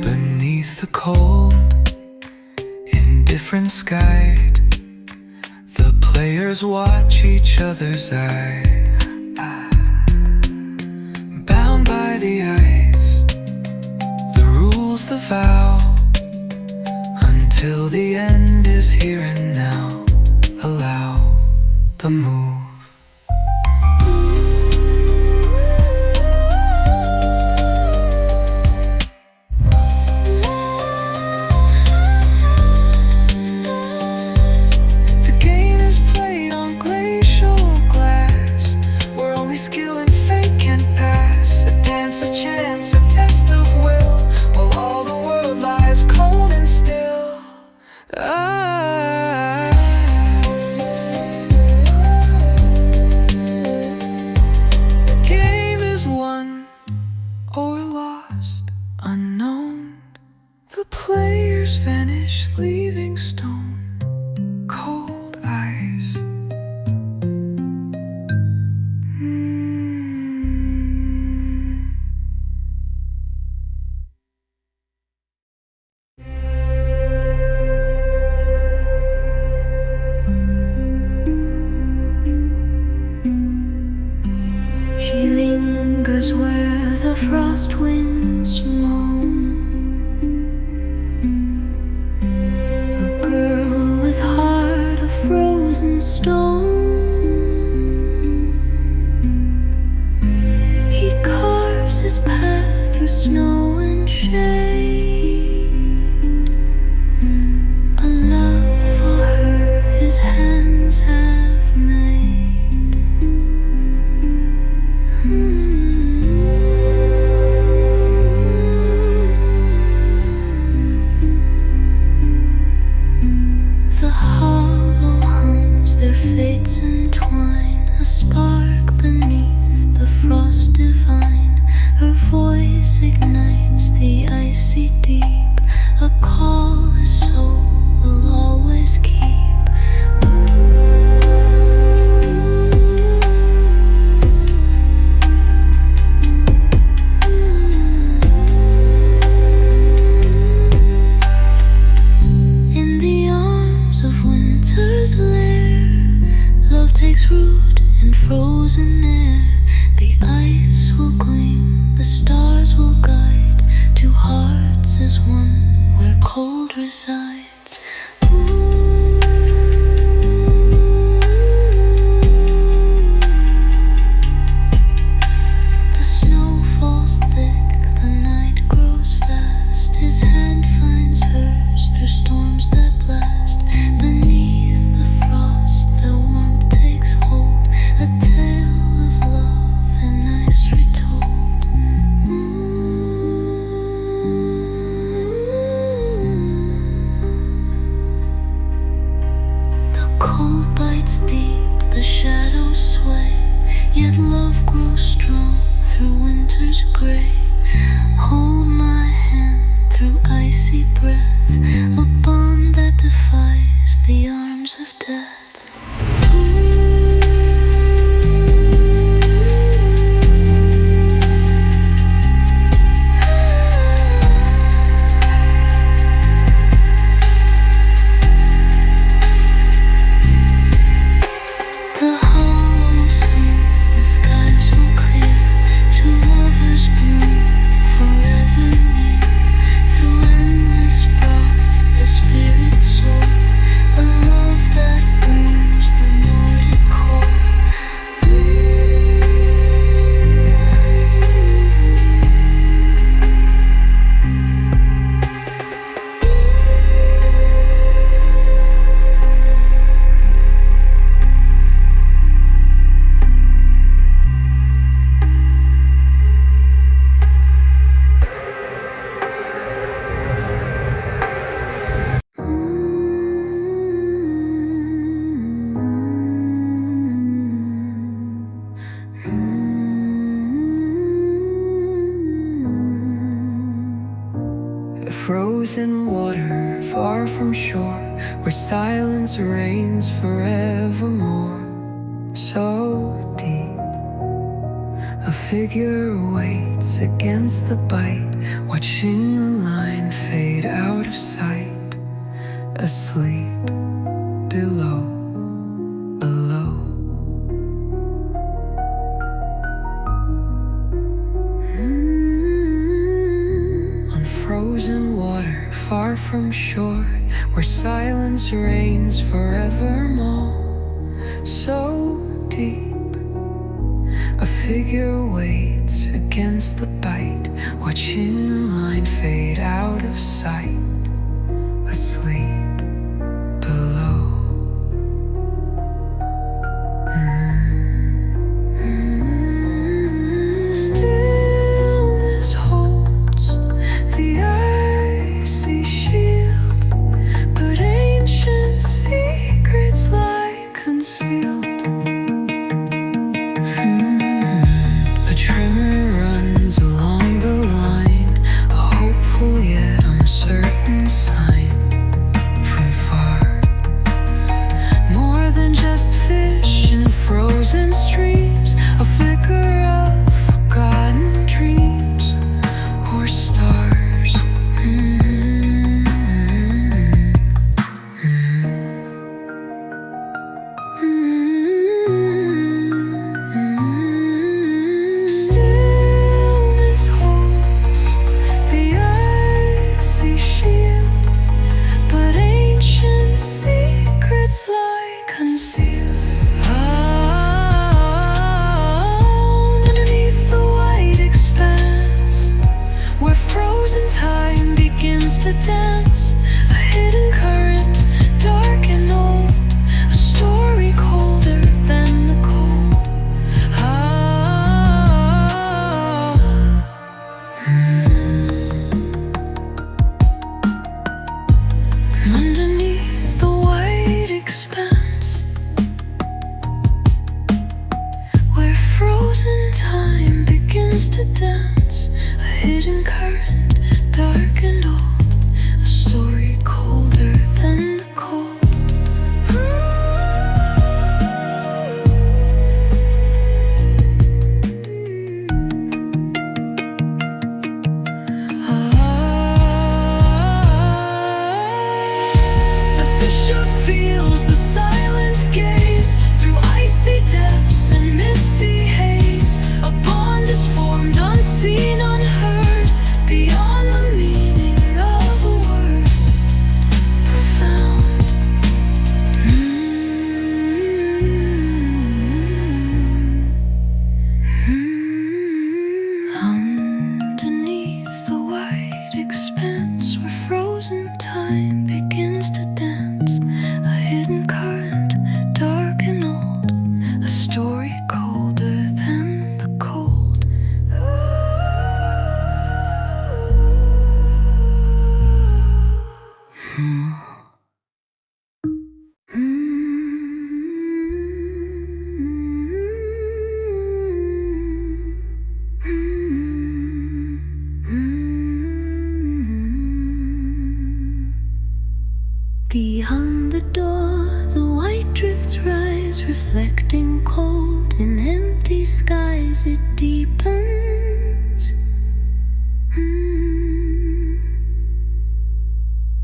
[SPEAKER 1] Beneath the cold, indifferent sky, the players watch each other's eye. Bound by the ice, the rules, the vow, until the end is here and now. Allow the move. The game is played on glacial glass, where only skill and fate can pass. A dance of chance, a test of will, while all the world lies cold and still.
[SPEAKER 2] is where the frost winds moan. A girl with heart of frozen stone. He carves his path through snow and shade. A love for her his hands have made. The hollow hums, their fates entwine, a spark beneath the frost divine. Her voice ignites the icy deep, a call his soul will always keep. In the arms of winter's lair, love takes root in frozen air. The ice will gleam, the stars will guide. Two hearts as one where cold resides. The snow falls thick, the night grows fast. His hand finds hers through storms that blast. Beneath the frost, the warmth takes hold, a tale of love and ice retold. The cold bites deep, the shadows sway, yet love grows strong through winter's gray. Hold my hand through icy breath, a bond that defies the arms of death. The hollow sings, the skies will clear. Two lovers bloom forever near. Through endless frost, the spirits soar. A love that warms the Nordic core.
[SPEAKER 1] Frozen water far from shore, where silence reigns forevermore. So deep, a figure waits against the bite, watching the line fade out of sight. Asleep below, alone. Frozen water far from shore, where silence reigns forevermore. So deep, a figure waits against the bite, watching the line fade out of sight. Asleep below. Stillness holds the icy shield, but ancient secrets lie concealed. A tremor runs along the line, a hopeful yet uncertain sign.
[SPEAKER 2] begins to dance. A hidden current, dark and old, a story colder than the cold. The fisher feels the silent gaze through icy depths and misty haze. A bond is formed, unseen, unheard, beyond the meaning of a word. Profound. Underneath the wide expanse where frozen time begins to dance, a hidden current, dark and old, a story colder than the cold. Beyond the door, the white drifts rise, reflecting cold in empty skies. It deepens,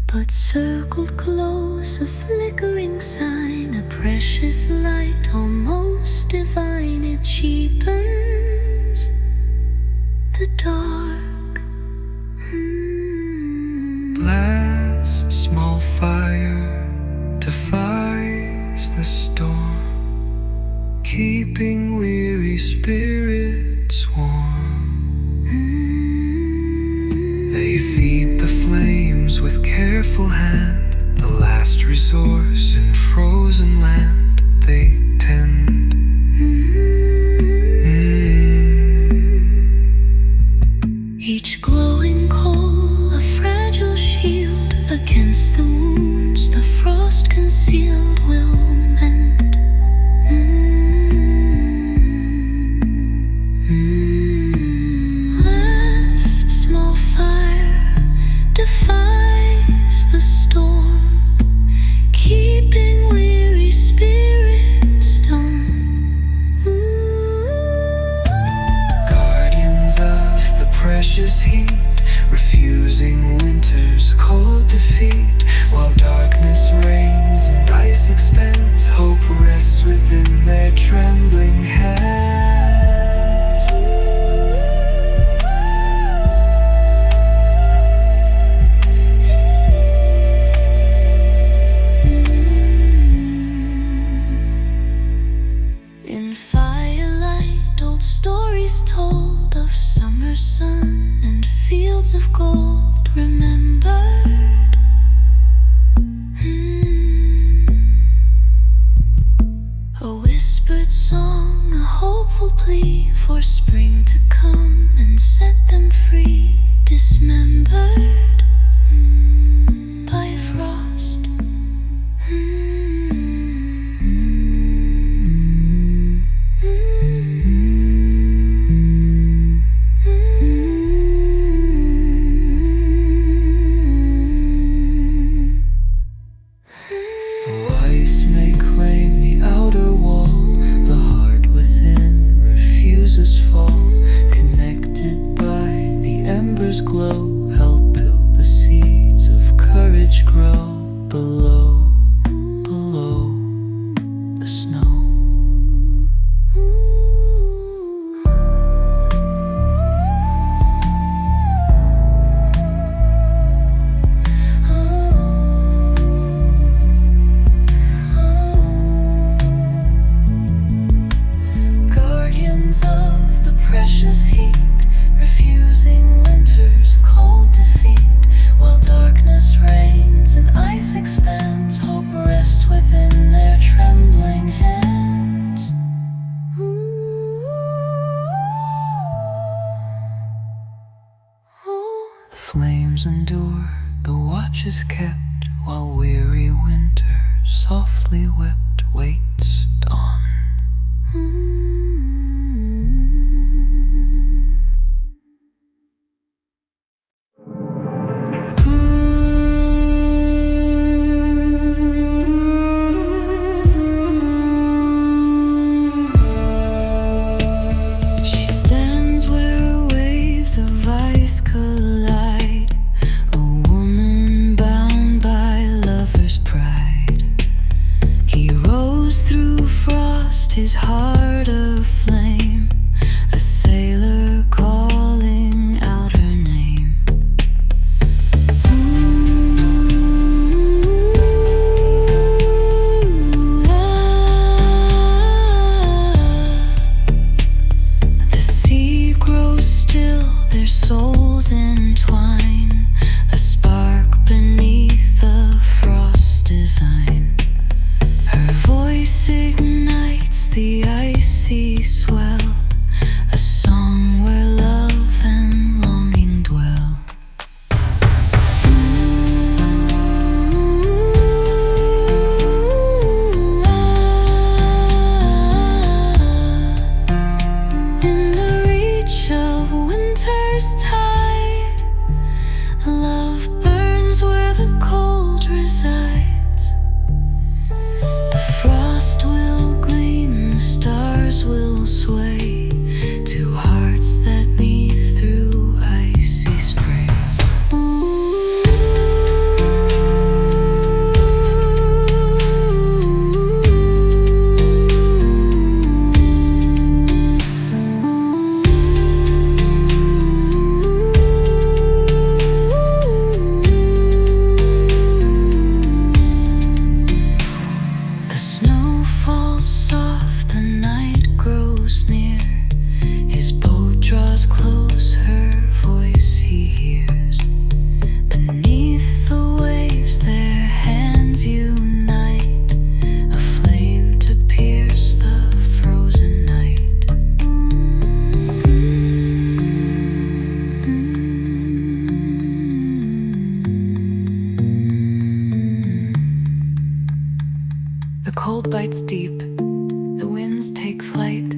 [SPEAKER 2] but circled close, a flickering sign, a precious light, almost divine. It cheapens the dark.
[SPEAKER 1] Last small fire defies the storm, keeping weary spirits warm. They feed the flames with careful hand, the last resource in frozen land they tend.
[SPEAKER 2] Each glowing coal, a fragile shield against the wounds the frost concealed, will mend. Last small fire defies the storm, keeping weary spirits dumb.
[SPEAKER 1] Guardians of the precious heat, refusing winter's cold defeat. While darkness reigns and ice expands, hope rests within their trembling hands.
[SPEAKER 2] In firelight, old stories told of summer sun and fields of gold remembered. A whispered song, a hopeful plea for spring to come and set them free, dismembered by frost.
[SPEAKER 1] The wise may claim the outer wall, the heart within refuses fall. Connected by the ember's glow, help build the seeds of courage grow. Below, below the snow.
[SPEAKER 2] Guardians of the precious heat, refusing winter's cold defeat. While darkness reigns and ice expands, hope rests within their trembling hands.
[SPEAKER 1] The flames endure, the watch is kept, while weary winter softly wept waits dawn. sea swell, a song where love and longing dwell. In the reach of winter's tide, love burns where the cold resides. The frost will gleam, the stars will sway, two hearts that meet through icy spray. The snow falls soft, the night grows near. His boat draws close, her voice he hears. Beneath the waves their hands unite, a flame to pierce the frozen night. The cold bites deep, the winds take flight,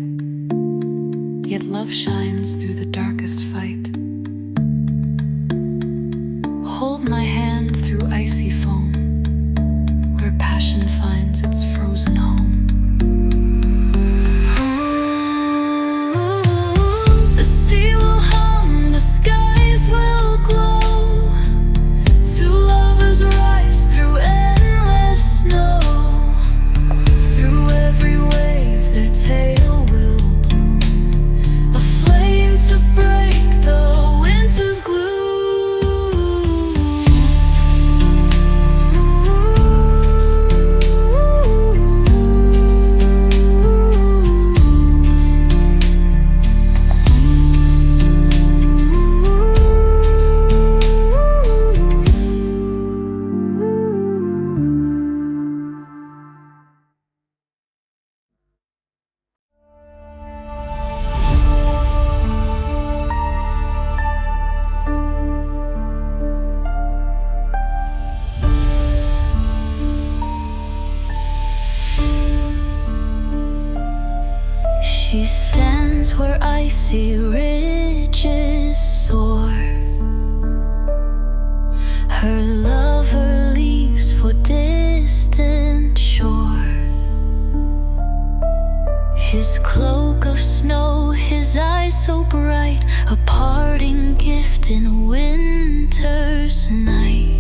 [SPEAKER 1] yet love shines through the darkest fight. Hold my hand through icy foam, where passion finds its frozen home. The sea will hum, the skies will glow, two lovers rise through endless snow. Through every wave their tale will bloom, a flame to break the winter's gloom. She stands where icy ridges soar. Her lover leaves for distant shore. His cloak of snow, his eyes so bright, a parting gift in winter's night.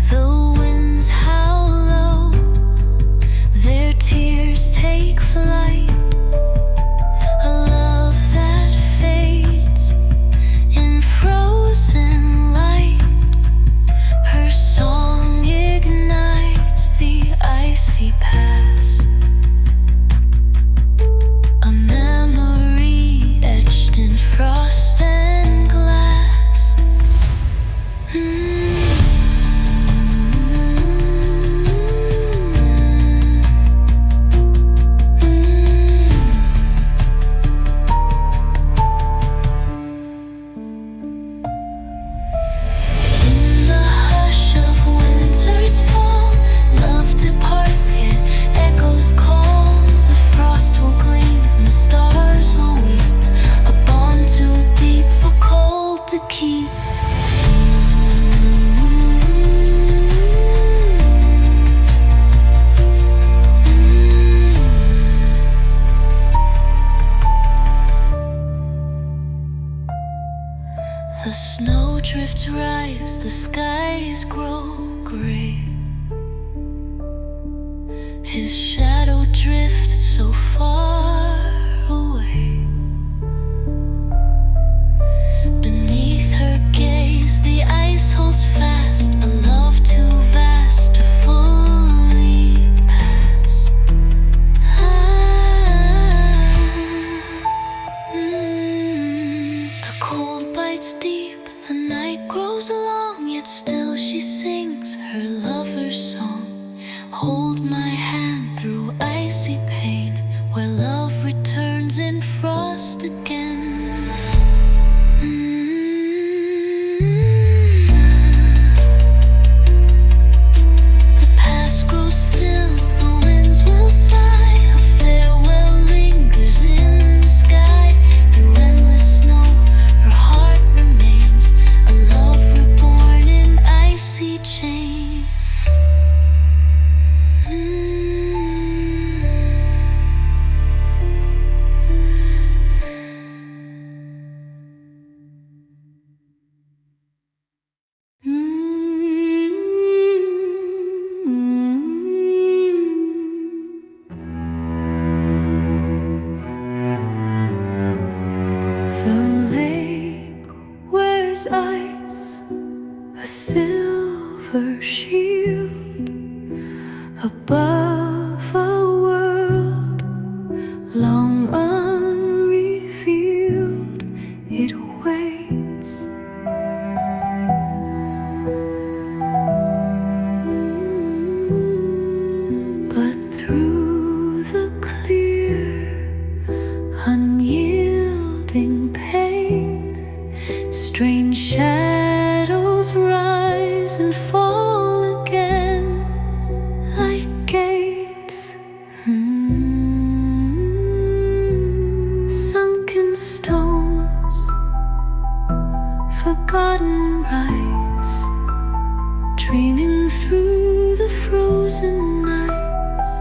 [SPEAKER 1] The winds howl low, their tears take flight, a love that fades in frozen light. Her song ignites the icy past, a memory etched in frost and glass. In the hush of winter's fall, love departs, yet echoes call. The frost will gleam, the stars will weep, a bond too deep for cold to keep. The snowdrifts rise, the skies grow gray. His shadow drifts so far away. Beneath her gaze, the ice holds fast, a love too vast to fully pass. Ah,
[SPEAKER 2] bites deep, the night grows long, yet still she sings her lover's song. Hold my hand through icy pain, where love returns in frost again. The past grows still, the winds will sigh. A farewell lingers in the sky. Through endless snow, her heart remains, a love reborn in icy chains. The lake wears ice, a silver shield above a world long unrevealed. It waits. But through the clear, unyielding pain, strange shadows rise and fall again, like gates. Sunken stones, forgotten rites, dreaming through the frozen nights.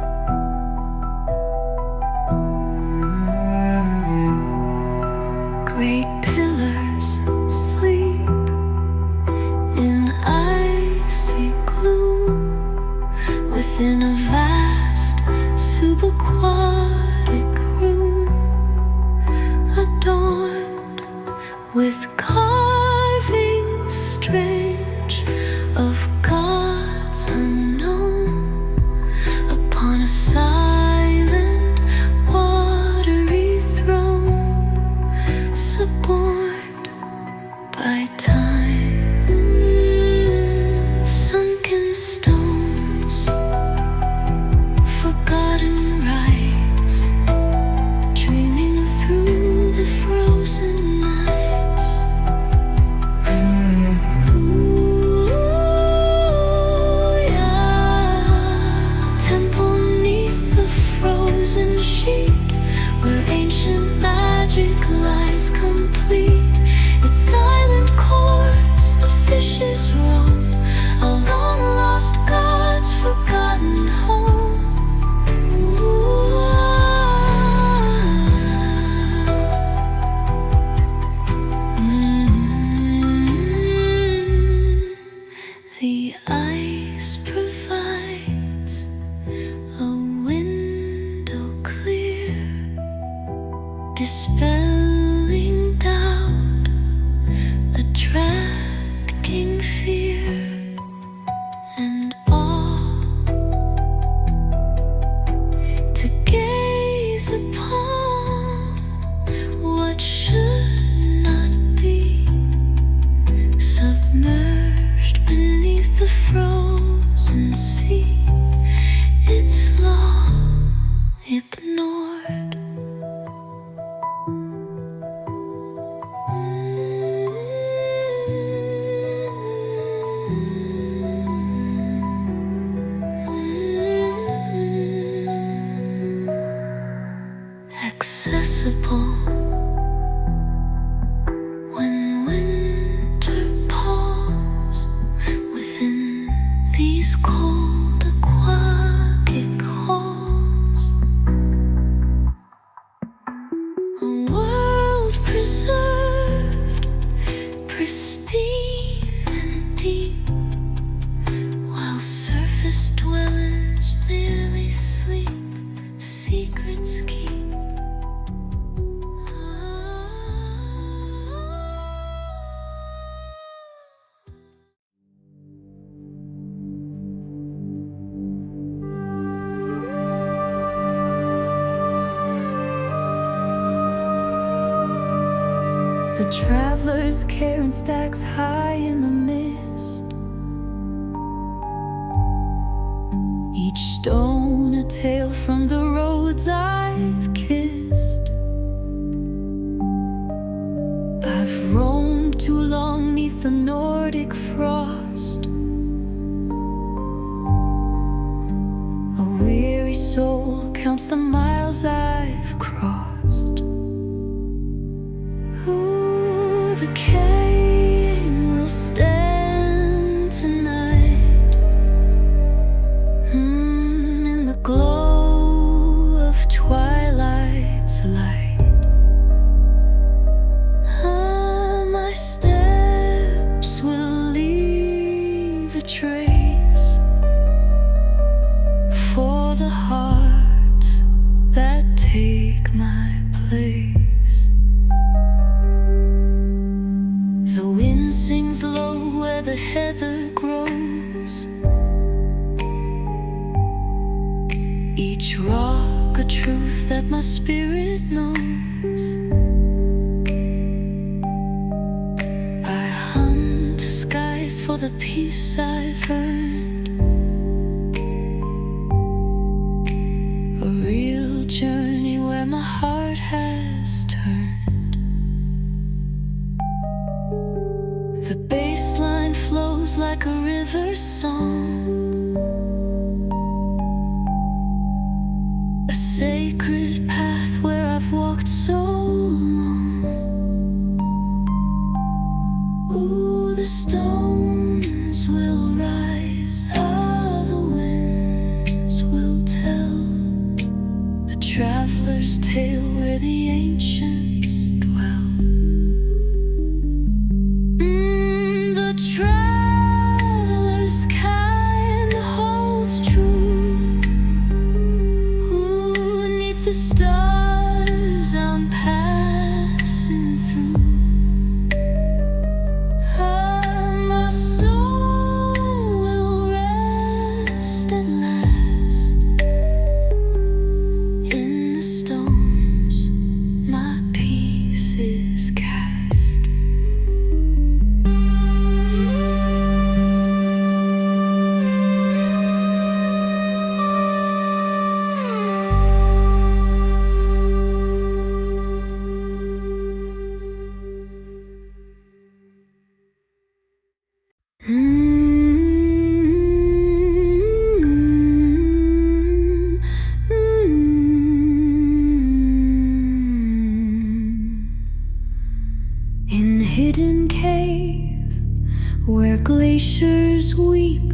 [SPEAKER 2] Great pillars sleep in icy gloom within a vast subaquatic room, adorned with carvings strange of gods unknown upon a silent watery throne, suborned by time. Sunken stones, forgotten rites, dreaming through the frozen nights. The travelers carrying stacks high in the mist, each stone a tale from the roads I've kissed. I've roamed too long 'neath the Nordic frost, a weary soul counts the miles I've crossed. Ooh, the cane will stand tonight, in the glow of twilight's light. My steps will leave a trace for the hearts that take my place. The wind sings low where the heather grows, each rock a truth that my spirit knows. I hunt the skies for the peace I've earned, a real journey where my heart has turned. The bass line flows like a river song, a sacred path where I've walked so long. Ooh, the stones will rise, the winds will tell a traveler's tale where the ancients dwell. The traveler's kind holds true. Ooh, 'neath the stars I'm passing through. My soul will rest at last in the stones my peace is cast. In hidden cave where glaciers weep,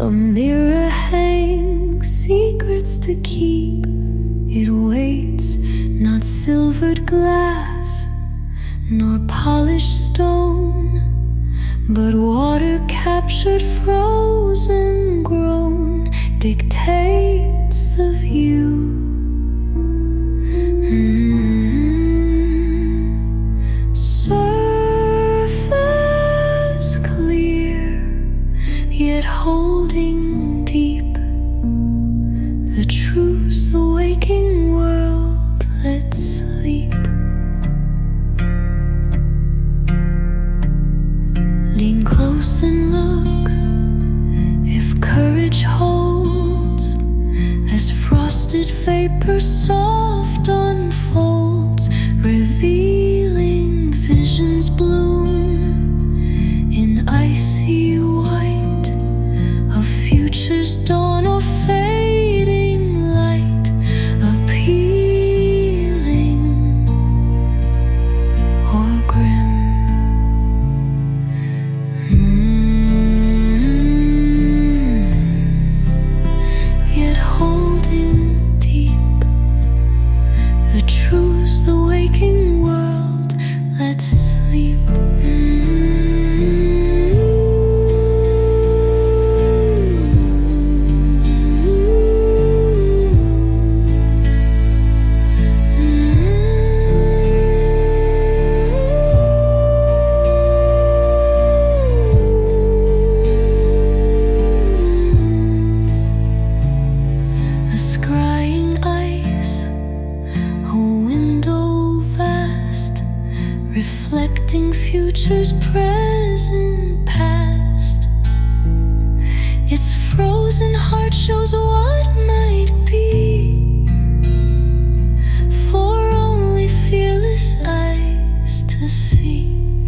[SPEAKER 2] a mirror hangs, secrets to keep. It waits, not silvered glass nor polished stone, but water captured, frozen, grown, dictates the view. Surface clear, yet holding deep the truths the waking world lets sleep. Lean close and look, if courage holds, as frosted vapor soft unfolds, revealing visions bloom in icy white of future's dawn or fading light, appealing or grim. Yet holding deep reflecting futures, present, past. Its frozen heart shows what might be, for only fearless eyes to see.